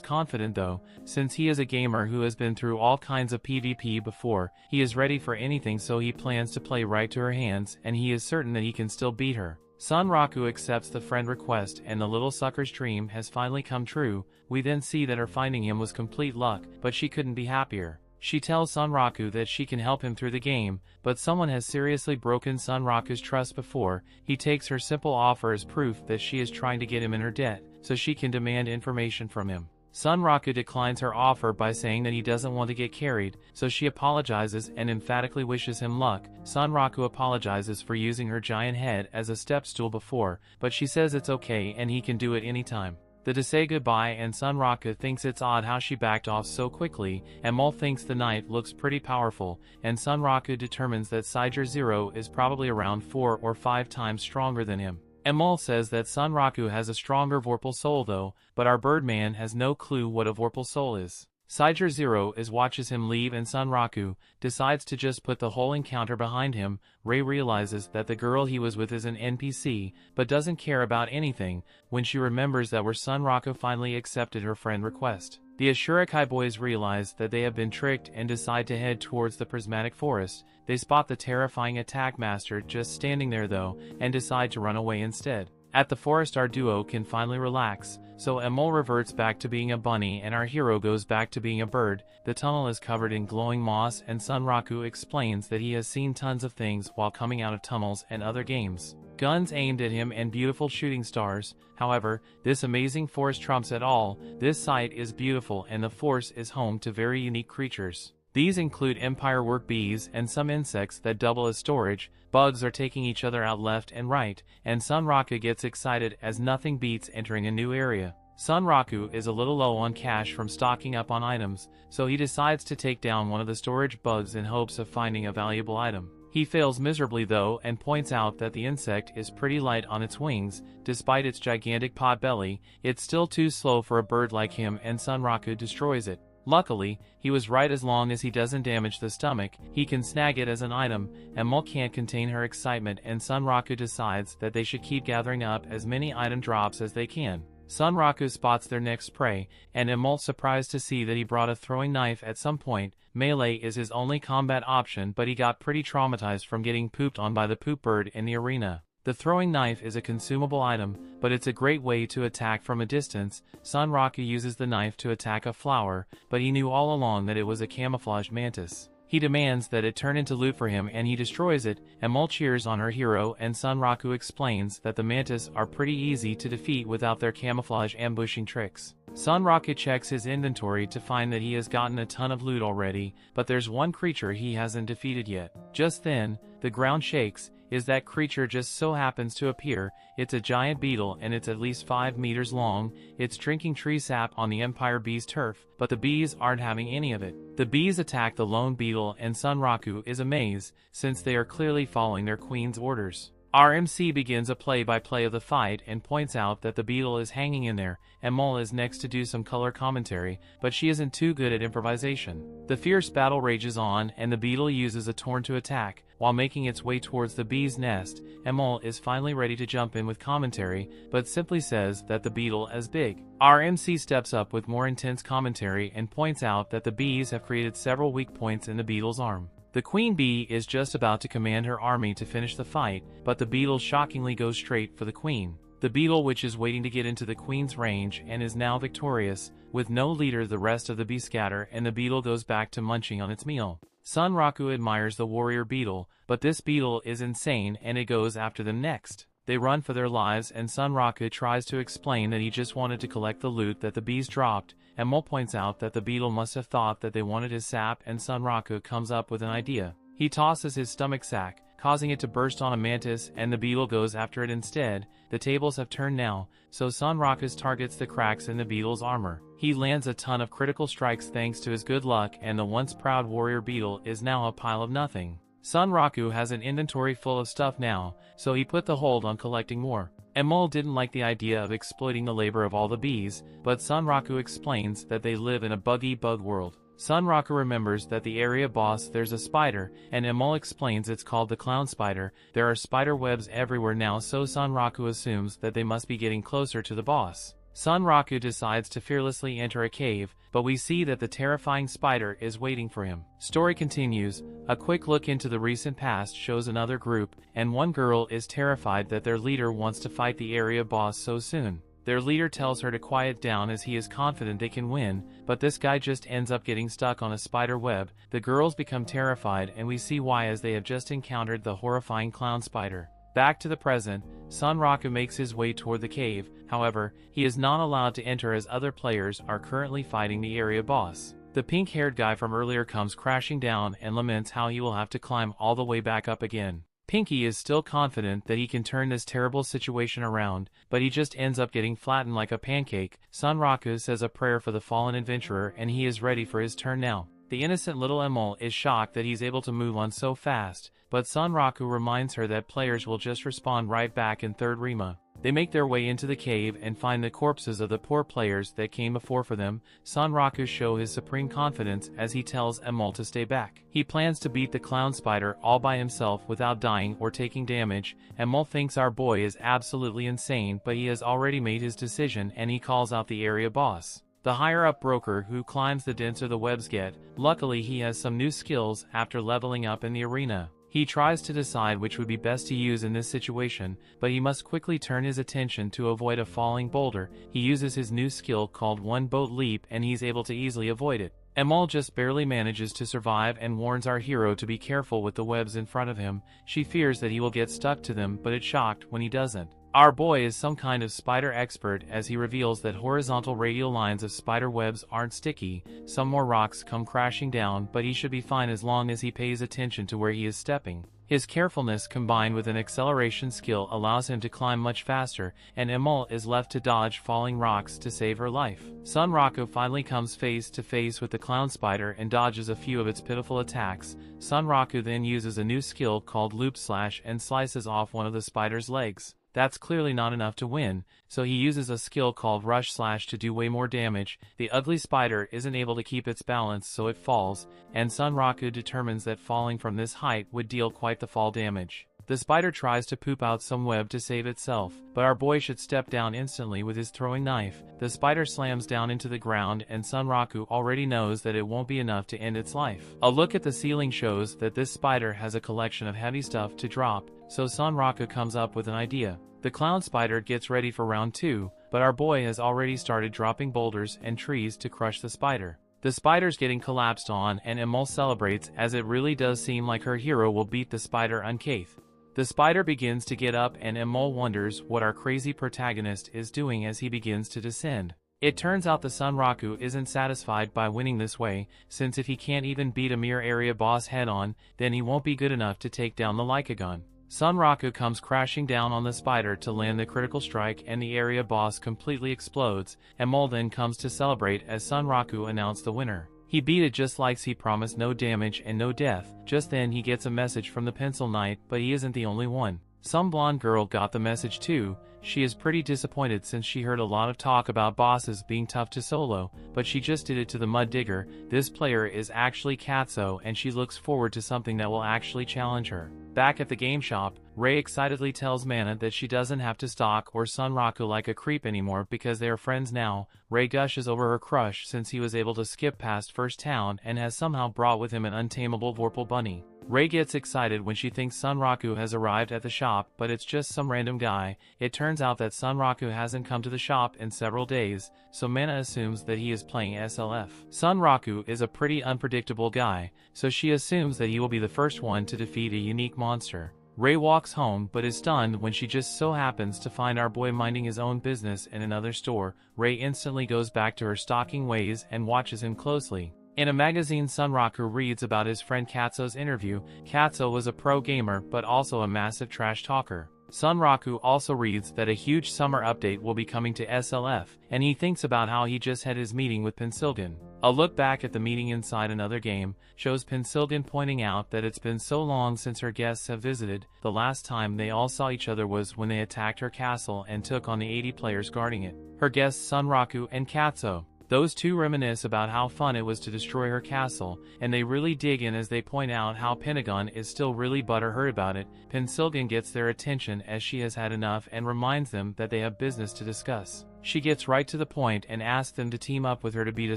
confident though, since he is a gamer who has been through all kinds of PvP before. He is ready for anything, so he plans to play right to her hands, and he is certain that he can still beat her. Sunraku accepts the friend request, and the little sucker's dream has finally come true. We then see that her finding him was complete luck, but she couldn't be happier. She tells Sunraku that she can help him through the game, but someone has seriously broken Sunraku's trust before. He takes her simple offer as proof that she is trying to get him in her debt, so she can demand information from him. Sunraku declines her offer by saying that he doesn't want to get carried, so she apologizes and emphatically wishes him luck. Sunraku apologizes for using her giant head as a step stool before, but she says it's okay and he can do it anytime. They say goodbye, and Sunraku thinks it's odd how she backed off so quickly. Emil thinks the knight looks pretty powerful, and Sunraku determines that Siger Zero is probably around 4 or 5 times stronger than him. Emil says that Sunraku has a stronger Vorpal soul though, but our Birdman has no clue what a Vorpal soul is. Siger Zero watches him leave, and Sunraku decides to just put the whole encounter behind him. Rei realizes that the girl he was with is an NPC, but doesn't care about anything when she remembers that where Sunraku finally accepted her friend request. The Ashurakai boys realize that they have been tricked and decide to head towards the Prismatic Forest. They spot the terrifying attack master just standing there though, and decide to run away instead. At the forest, our duo can finally relax, so Emil reverts back to being a bunny and our hero goes back to being a bird. The tunnel is covered in glowing moss, and Sunraku explains that he has seen tons of things while coming out of tunnels and other games. Guns aimed at him and beautiful shooting stars. However, this amazing forest trumps it all. This site is beautiful, and the forest is home to very unique creatures. These include empire work bees and some insects that double as storage. Bugs are taking each other out left and right, and Sunraku gets excited as nothing beats entering a new area. Sunraku is a little low on cash from stocking up on items, so he decides to take down one of the storage bugs in hopes of finding a valuable item. He fails miserably though, and points out that the insect is pretty light on its wings. Despite its gigantic pot belly, it's still too slow for a bird like him, and Sunraku destroys it. Luckily, he was right. As long as he doesn't damage the stomach, he can snag it as an item. Emil can't contain her excitement, and Sunraku decides that they should keep gathering up as many item drops as they can. Sunraku spots their next prey, and Emil surprised to see that he brought a throwing knife at some point. Melee is his only combat option, but he got pretty traumatized from getting pooped on by the poop bird in the arena. The throwing knife is a consumable item, but it's a great way to attack from a distance. Sunraku uses the knife to attack a flower, but he knew all along that it was a camouflaged mantis. He demands that it turn into loot for him, and he destroys it. Emil cheers on her hero, and Sunraku explains that the mantis are pretty easy to defeat without their camouflage ambushing tricks. Sunraku checks his inventory to find that he has gotten a ton of loot already, but there's one creature he hasn't defeated yet. Just then, the ground shakes, is that creature just so happens to appear. It's a giant beetle and it's at least 5 meters long. It's drinking tree sap on the Empire Bee's turf, but the bees aren't having any of it. The bees attack the lone beetle and Sunraku is amazed, since they are clearly following their queen's orders. Our MC begins a play-by-play of the fight and points out that the beetle is hanging in there, and Mol is next to do some color commentary, but she isn't too good at improvisation. The fierce battle rages on, and the beetle uses a torn to attack, while making its way towards the bee's nest, and Mol is finally ready to jump in with commentary, but simply says that the beetle is big. Our MC steps up with more intense commentary and points out that the bees have created several weak points in the beetle's arm. The queen bee is just about to command her army to finish the fight, but the beetle shockingly goes straight for the queen. The beetle, which is waiting to get into the queen's range and is now victorious, with no leader, the rest of the bees scatter and the beetle goes back to munching on its meal. Sunraku admires the warrior beetle, but this beetle is insane and it goes after them next. They run for their lives and Sunraku tries to explain that he just wanted to collect the loot that the bees dropped, and Mol points out that the beetle must have thought that they wanted his sap, and Sunraku comes up with an idea. He tosses his stomach sack, causing it to burst on a mantis, and the beetle goes after it instead. The tables have turned now, so Sunraku targets the cracks in the beetle's armor. He lands a ton of critical strikes thanks to his good luck, and the once proud warrior beetle is now a pile of nothing. Sunraku has an inventory full of stuff now, so he put the hold on collecting more. Mol didn't like the idea of exploiting the labor of all the bees, but Sunraku explains that they live in a buggy bug world. Sunraku remembers that the area boss there's a spider, and Mol explains it's called the clown spider. There are spider webs everywhere now, so Sunraku assumes that they must be getting closer to the boss. Sunraku decides to fearlessly enter a cave, but we see that the terrifying spider is waiting for him. Story continues. A quick look into the recent past shows another group, and one girl is terrified that their leader wants to fight the area boss so soon. Their leader tells her to quiet down as he is confident they can win, but this guy just ends up getting stuck on a spider web. The girls become terrified and we see why, as they have just encountered the horrifying clown spider. Back to the present, Sunraku makes his way toward the cave. However, he is not allowed to enter as other players are currently fighting the area boss. The pink-haired guy from earlier comes crashing down and laments how he will have to climb all the way back up again. Pinky is still confident that he can turn this terrible situation around, but he just ends up getting flattened like a pancake. Sunraku says a prayer for the fallen adventurer and he is ready for his turn now. The innocent little Mol is shocked that he's able to move on so fast, but Sunraku reminds her that players will just respawn right back in third Rima. They make their way into the cave and find the corpses of the poor players that came before for them. Sunraku shows his supreme confidence as he tells Mol to stay back. He plans to beat the clown spider all by himself without dying or taking damage. Mol thinks our boy is absolutely insane, but he has already made his decision and he calls out the area boss. The higher-up broker who climbs the denser the webs get. Luckily he has some new skills after leveling up in the arena. He tries to decide which would be best to use in this situation, but he must quickly turn his attention to avoid a falling boulder. He uses his new skill called One Boat Leap and he's able to easily avoid it. Mol just barely manages to survive and warns our hero to be careful with the webs in front of him. She fears that he will get stuck to them, but is shocked when he doesn't. Our boy is some kind of spider expert as he reveals that horizontal radial lines of spider webs aren't sticky. Some more rocks come crashing down, but he should be fine as long as he pays attention to where he is stepping. His carefulness combined with an acceleration skill allows him to climb much faster, and Mol is left to dodge falling rocks to save her life. Sunraku finally comes face to face with the clown spider and dodges a few of its pitiful attacks. Sunraku then uses a new skill called Loop Slash and slices off one of the spider's legs. That's clearly not enough to win, so he uses a skill called Rush Slash to do way more damage. The ugly spider isn't able to keep its balance, so it falls, and Sunraku determines that falling from this height would deal quite the fall damage. The spider tries to poop out some web to save itself, but our boy should step down instantly with his throwing knife. The spider slams down into the ground and Sunraku already knows that it won't be enough to end its life. A look at the ceiling shows that this spider has a collection of heavy stuff to drop, so Sunraku comes up with an idea. The clown spider gets ready for round 2, but our boy has already started dropping boulders and trees to crush the spider. The spider's getting collapsed on and Mol celebrates as it really does seem like her hero will beat the spider uncathed. The spider begins to get up and Mol wonders what our crazy protagonist is doing as he begins to descend. It turns out the Sunraku isn't satisfied by winning this way, since if he can't even beat a mere area boss head-on, then he won't be good enough to take down the Lycagon. Sunraku comes crashing down on the spider to land the critical strike, and the area boss completely explodes. Emol then comes to celebrate as Sunraku announced the winner. He beat it just like he promised, no damage and no death. Just then he gets a message from the Pencil Knight, but he isn't the only one. Some blonde girl got the message too. She is pretty disappointed since she heard a lot of talk about bosses being tough to solo, but she just did it to the Mud Digger. This player is actually Katsuo, and she looks forward to something that will actually challenge her. Back at the game shop, Rei excitedly tells Mana that she doesn't have to stalk or Sunraku like a creep anymore because they are friends now. Rei gushes over her crush since he was able to skip past First Town and has somehow brought with him an untamable Vorpal bunny. Rei gets excited when she thinks Sunraku has arrived at the shop, but it's just some random guy. It turns out that Sunraku hasn't come to the shop in several days, so Mana assumes that he is playing SLF. Sunraku is a pretty unpredictable guy, so she assumes that he will be the first one to defeat a unique monster. Rei walks home but is stunned when she just so happens to find our boy minding his own business in another store. Rei instantly goes back to her stalking ways and watches him closely. In a magazine, Sunraku reads about his friend Katsuo's interview. Katsuo was a pro gamer but also a massive trash talker. Sunraku also reads that a huge summer update will be coming to SLF, and he thinks about how he just had his meeting with Pensilgan. A look back at the meeting inside another game shows Pensilgan pointing out that it's been so long since her guests have visited. The last time they all saw each other was when they attacked her castle and took on the 80 players guarding it. Her guests Sunraku and Katsuo. Those two reminisce about how fun it was to destroy her castle, and they really dig in as they point out how Pentagon is still really butthurt about it. Pensilgan gets their attention as she has had enough and reminds them that they have business to discuss. She gets right to the point and asks them to team up with her to beat a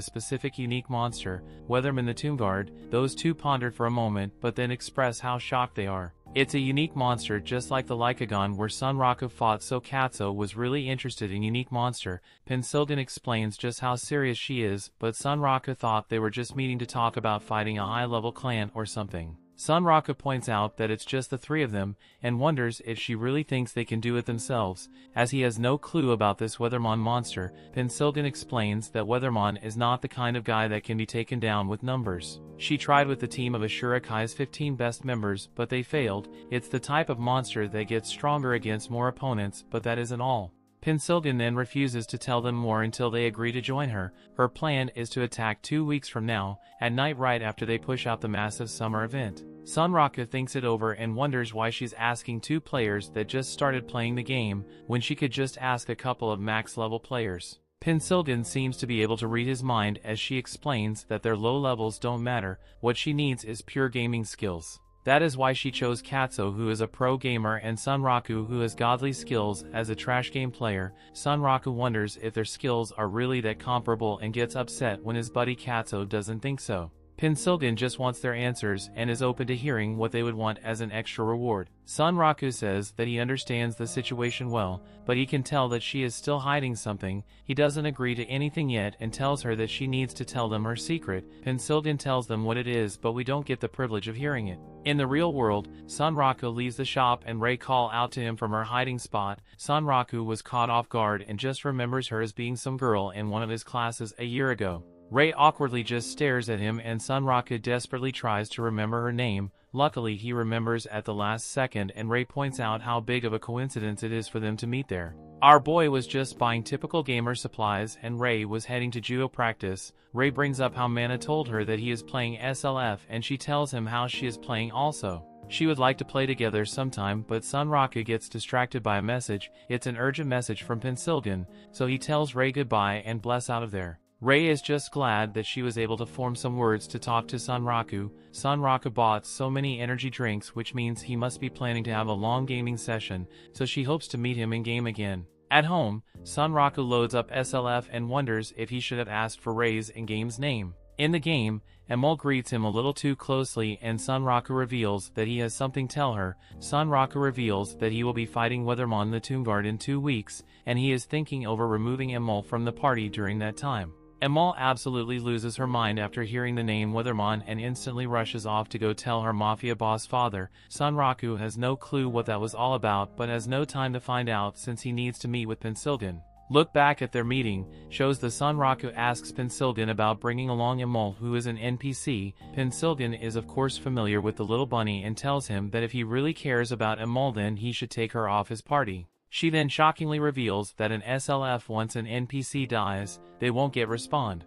specific unique monster, Weatherman the Tomb Guard. Those two pondered for a moment but then express how shocked they are. It's a unique monster just like the Lycagon where Sunraku fought, so Katsuo was really interested in unique monster. Pensilgan explains just how serious she is, but Sunraku thought they were just meeting to talk about fighting a high-level clan or something. Sunraku points out that it's just the three of them, and wonders if she really thinks they can do it themselves, as he has no clue about this Weatherman monster. Pensilgan explains that Weatherman is not the kind of guy that can be taken down with numbers. She tried with the team of Ashura-Kai's 15 best members, but they failed. It's the type of monster that gets stronger against more opponents, but that isn't all. Pensilgan then refuses to tell them more until they agree to join her. Her plan is to attack 2 weeks from now, at night right after they push out the massive summer event. Sunraku thinks it over and wonders why she's asking two players that just started playing the game, when she could just ask a couple of max-level players. Pensilgan seems to be able to read his mind as she explains that their low levels don't matter, what she needs is pure gaming skills. That is why she chose Katsuo, who is a pro gamer, and Sunraku, who has godly skills as a trash game player. Sunraku wonders if their skills are really that comparable and gets upset when his buddy Katsuo doesn't think so. Pensilgan just wants their answers and is open to hearing what they would want as an extra reward. Sunraku says that he understands the situation well, but he can tell that she is still hiding something. He doesn't agree to anything yet and tells her that she needs to tell them her secret. Pensilgan tells them what it is, but we don't get the privilege of hearing it. In the real world, Sunraku leaves the shop and Rei calls out to him from her hiding spot. Sunraku was caught off guard and just remembers her as being some girl in one of his classes a year ago. Rei awkwardly just stares at him and Sunraku desperately tries to remember her name. Luckily he remembers at the last second and Rei points out how big of a coincidence it is for them to meet there. Our boy was just buying typical gamer supplies and Rei was heading to judo practice. Rei brings up how Mana told her that he is playing SLF and she tells him how she is playing also. She would like to play together sometime, but Sunraku gets distracted by a message. It's an urgent message from Pensilgan, so he tells Rei goodbye and bless out of there. Rei is just glad that she was able to form some words to talk to Sunraku. Sunraku bought so many energy drinks, which means he must be planning to have a long gaming session, so she hopes to meet him in game again. At home, Sunraku loads up SLF and wonders if he should have asked for Rei's in-game's name. In the game, Emol greets him a little too closely and Sunraku reveals that he has something to tell her. Sunraku reveals that he will be fighting Weatherman the Tomb Guard in 2 weeks, and he is thinking over removing Emol from the party during that time. Emol absolutely loses her mind after hearing the name Weatherman and instantly rushes off to go tell her mafia boss father. Sunraku has no clue what that was all about but has no time to find out since he needs to meet with Pensilgan. Look back at their meeting, shows the Sunraku asks Pensilgan about bringing along Emol, who is an NPC. Pensilgan is of course familiar with the little bunny and tells him that if he really cares about Emol then he should take her off his party. She then shockingly reveals that in SLF once an NPC dies, they won't get respawned.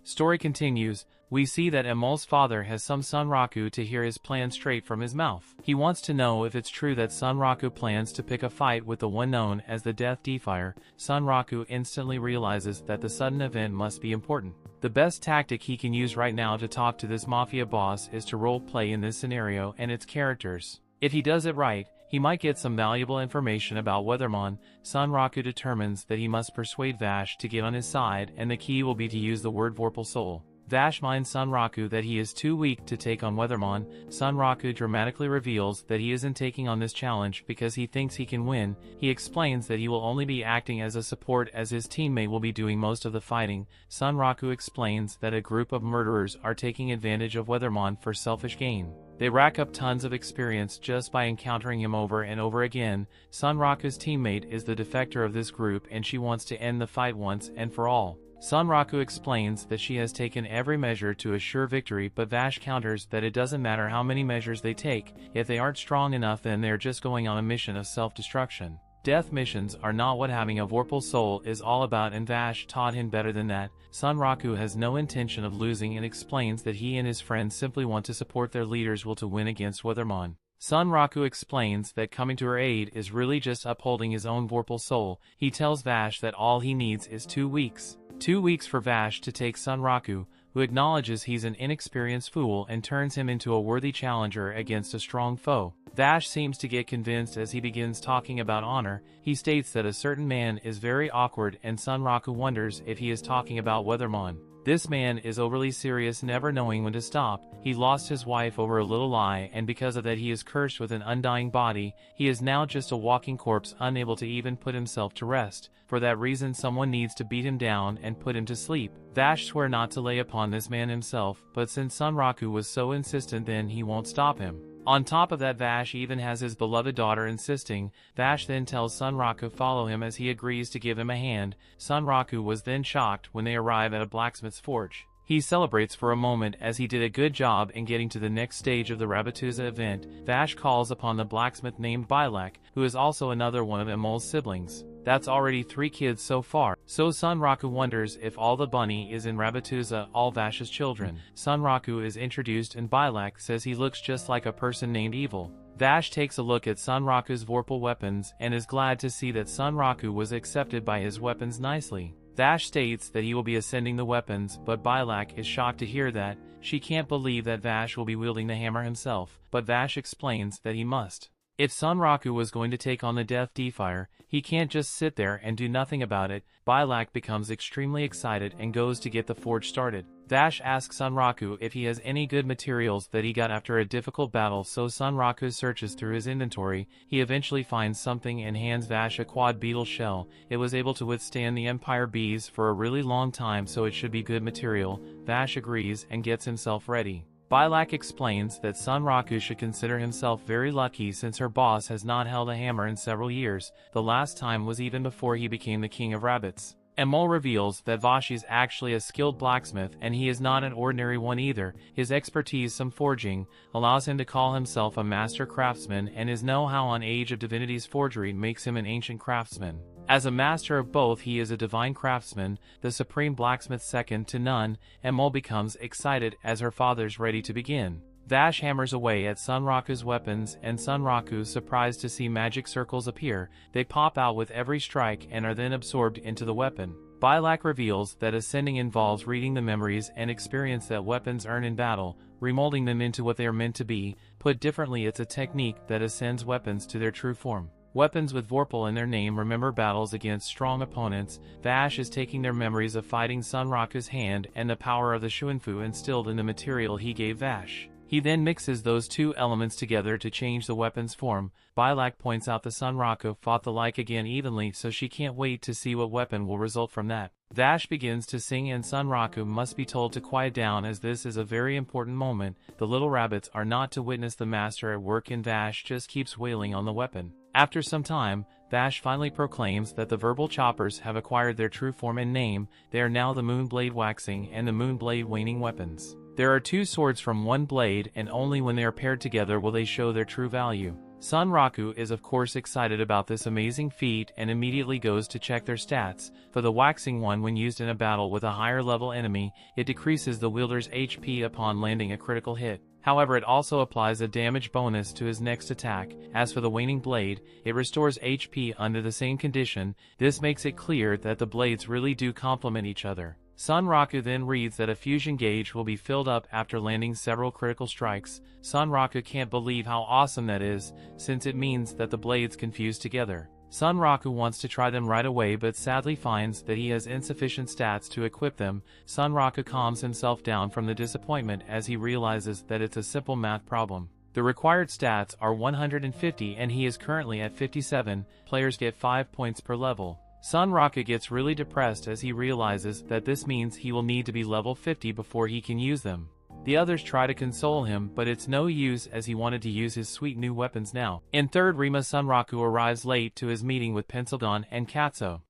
Story continues. We see that Emol's father has some Sunraku to hear his plan straight from his mouth. He wants to know if it's true that Sunraku plans to pick a fight with the one known as the Death Defier. Sunraku instantly realizes that the sudden event must be important. The best tactic he can use right now to talk to this mafia boss is to role play in this scenario and its characters. If he does it right, he might get some valuable information about Weathermon. Sunraku determines that he must persuade Vash to get on his side, and the key will be to use the word Vorpal Soul. Vash minds Sunraku that he is too weak to take on Weathermon. Sunraku dramatically reveals that he isn't taking on this challenge because he thinks he can win. He explains that he will only be acting as a support as his teammate will be doing most of the fighting. Sunraku explains that a group of murderers are taking advantage of Weathermon for selfish gain. They rack up tons of experience just by encountering him over and over again. Sunraku's teammate is the defector of this group and she wants to end the fight once and for all. Sunraku explains that she has taken every measure to assure victory, but Vash counters that it doesn't matter how many measures they take, if they aren't strong enough then they're just going on a mission of self-destruction. Death missions are not what having a Vorpal Soul is all about, and Vash taught him better than that. Sunraku has no intention of losing and explains that he and his friends simply want to support their leader's will to win against Weathermon. Sunraku explains that coming to her aid is really just upholding his own Vorpal Soul. He tells Vash that all he needs is 2 weeks. 2 weeks for Vash to take Sunraku, who acknowledges he's an inexperienced fool and turns him into a worthy challenger against a strong foe. Vash seems to get convinced as he begins talking about honor. He states that a certain man is very awkward and Sunraku wonders if he is talking about Weathermon. This man is overly serious, never knowing when to stop. He lost his wife over a little lie, and because of that he is cursed with an undying body. He is now just a walking corpse, unable to even put himself to rest. For that reason someone needs to beat him down and put him to sleep. Vash swore not to lay upon this man himself, but since Sunraku was so insistent then he won't stop him. On top of that, Vash even has his beloved daughter insisting. Vash then tells Sunraku follow him as he agrees to give him a hand. Sunraku was then shocked when they arrive at a blacksmith's forge. He celebrates for a moment as he did a good job in getting to the next stage of the Rabatuza event. Vash calls upon the blacksmith named Bilak, who is also another one of Emol's siblings. That's already 3 kids so far. So Sunraku wonders if all the bunny is in Rabatuza, all Vash's children. Sunraku is introduced and Bilak says he looks just like a person named Evil. Vash takes a look at Sunraku's Vorpal weapons and is glad to see that Sunraku was accepted by his weapons nicely. Vash states that he will be ascending the weapons, but Bilak is shocked to hear that. She can't believe that Vash will be wielding the hammer himself, but Vash explains that he must. If Sunraku was going to take on the Death Defier, he can't just sit there and do nothing about it. Bilak becomes extremely excited and goes to get the forge started. Vash asks Sunraku if he has any good materials that he got after a difficult battle, so Sunraku searches through his inventory. He eventually finds something and hands Vash a quad beetle shell. It was able to withstand the Empire bees for a really long time, so it should be good material. Vash agrees and gets himself ready. Bilak explains that Sunraku should consider himself very lucky since her boss has not held a hammer in several years. The last time was even before he became the king of rabbits. Emol reveals that Vash is actually a skilled blacksmith and he is not an ordinary one either. His expertise, some forging, allows him to call himself a master craftsman, and his know-how on Age of Divinity's forgery makes him an ancient craftsman. As a master of both, he is a divine craftsman, the supreme blacksmith second to none. Emol becomes excited as her father's ready to begin. Vash hammers away at Sunraku's weapons, and Sunraku, surprised to see magic circles appear. They pop out with every strike and are then absorbed into the weapon. Bilak reveals that ascending involves reading the memories and experience that weapons earn in battle, remolding them into what they are meant to be. Put differently, it's a technique that ascends weapons to their true form. Weapons with Vorpal in their name remember battles against strong opponents. Vash is taking their memories of fighting Sunraku's hand and the power of the Shuanfu instilled in the material he gave Vash. He then mixes those two elements together to change the weapon's form. Bilak points out the Sunraku fought the like again evenly, so she can't wait to see what weapon will result from that. Vash begins to sing and Sunraku must be told to quiet down as this is a very important moment. The little rabbits are not to witness the master at work and Vash just keeps wailing on the weapon. After some time, Vash finally proclaims that the verbal choppers have acquired their true form and name. They are now the Moonblade Waxing and the Moonblade Waning weapons. There are 2 swords from one blade, and only when they are paired together will they show their true value. Sunraku is of course excited about this amazing feat and immediately goes to check their stats. For the waxing one, when used in a battle with a higher level enemy, it decreases the wielder's HP upon landing a critical hit. However, it also applies a damage bonus to his next attack. As for the waning blade, it restores HP under the same condition. This makes it clear that the blades really do complement each other. Sunraku then reads that a fusion gauge will be filled up after landing several critical strikes. Sunraku can't believe how awesome that is, since it means that the blades can fuse together. Sunraku wants to try them right away but sadly finds that he has insufficient stats to equip them. Sunraku calms himself down from the disappointment as he realizes that it's a simple math problem. The required stats are 150 and he is currently at 57. Players get 5 points per level. Sunraku gets really depressed as he realizes that this means he will need to be level 50 before he can use them. The others try to console him, but it's no use as he wanted to use his sweet new weapons now. In third Rima, Sunraku arrives late to his meeting with Pencildawn and Katsuo.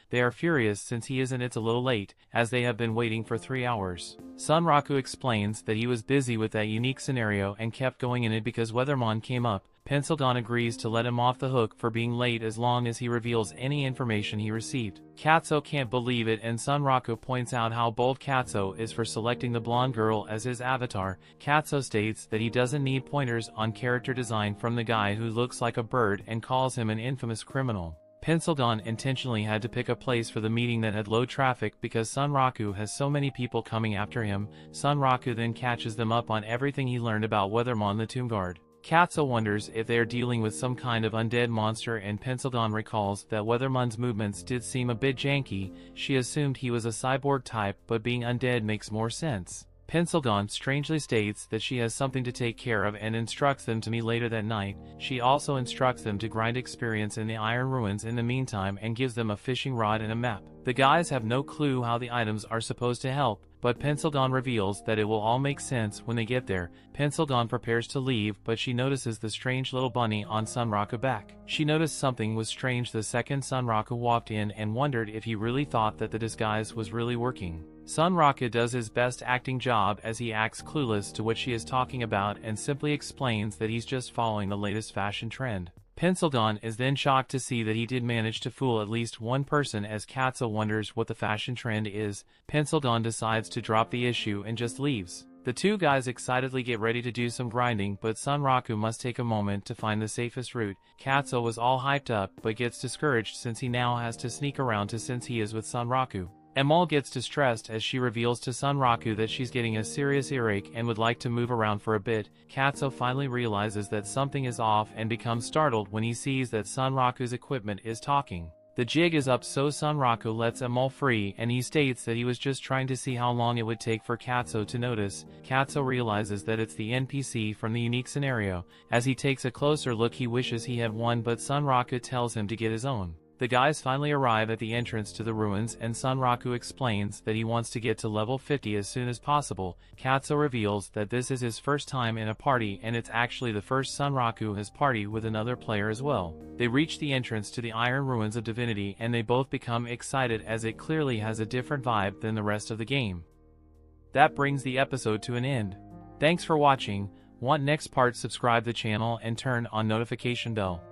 They are furious since he isn't. It's a little late, as they have been waiting for 3 hours. Sunraku explains that he was busy with that unique scenario and kept going in it because Weathermon came up. Pencildawn agrees to let him off the hook for being late as long as he reveals any information he received. Katsuo can't believe it and Sunraku points out how bold Katsuo is for selecting the blonde girl as his avatar. Katsuo states that he doesn't need pointers on character design from the guy who looks like a bird and calls him an infamous criminal. Pencildawn intentionally had to pick a place for the meeting that had low traffic because Sunraku has so many people coming after him. Sunraku then catches them up on everything he learned about Weathermon the Tomb Guard. Katsuo wonders if they are dealing with some kind of undead monster and Pencildawn recalls that Weathermon's movements did seem a bit janky. She assumed he was a cyborg type, but being undead makes more sense. Pencildawn strangely states that she has something to take care of and instructs them to meet later that night. She also instructs them to grind experience in the Iron Ruins in the meantime and gives them a fishing rod and a map. The guys have no clue how the items are supposed to help, but Pencildawn reveals that it will all make sense when they get there. Pencildawn prepares to leave, but she notices the strange little bunny on Sunraku's back. She noticed something was strange the second Sunraku walked in and wondered if he really thought that the disguise was really working. Sunraku does his best acting job as he acts clueless to what she is talking about and simply explains that he's just following the latest fashion trend. Pencildawn is then shocked to see that he did manage to fool at least one person as Katsuo wonders what the fashion trend is. Pencildawn decides to drop the issue and just leaves. The 2 guys excitedly get ready to do some grinding, but Sunraku must take a moment to find the safest route. Katsuo was all hyped up but gets discouraged since he now has to sneak around since he is with Sunraku. Emal gets distressed as she reveals to Sunraku that she's getting a serious earache and would like to move around for a bit. Katsuo finally realizes that something is off and becomes startled when he sees that Sunraku's equipment is talking. The jig is up, so Sunraku lets Emal free and he states that he was just trying to see how long it would take for Katsuo to notice. Katsuo realizes that it's the NPC from the unique scenario. As he takes a closer look, he wishes he had one, but Sunraku tells him to get his own. The guys finally arrive at the entrance to the ruins and Sunraku explains that he wants to get to level 50 as soon as possible. Katsuo reveals that this is his first time in a party and it's actually the first Sunraku has partied with another player as well. They reach the entrance to the Iron Ruins of Divinity and they both become excited as it clearly has a different vibe than the rest of the game. That brings the episode to an end. Thanks for watching. Want next part? Subscribe the channel and turn on notification bell.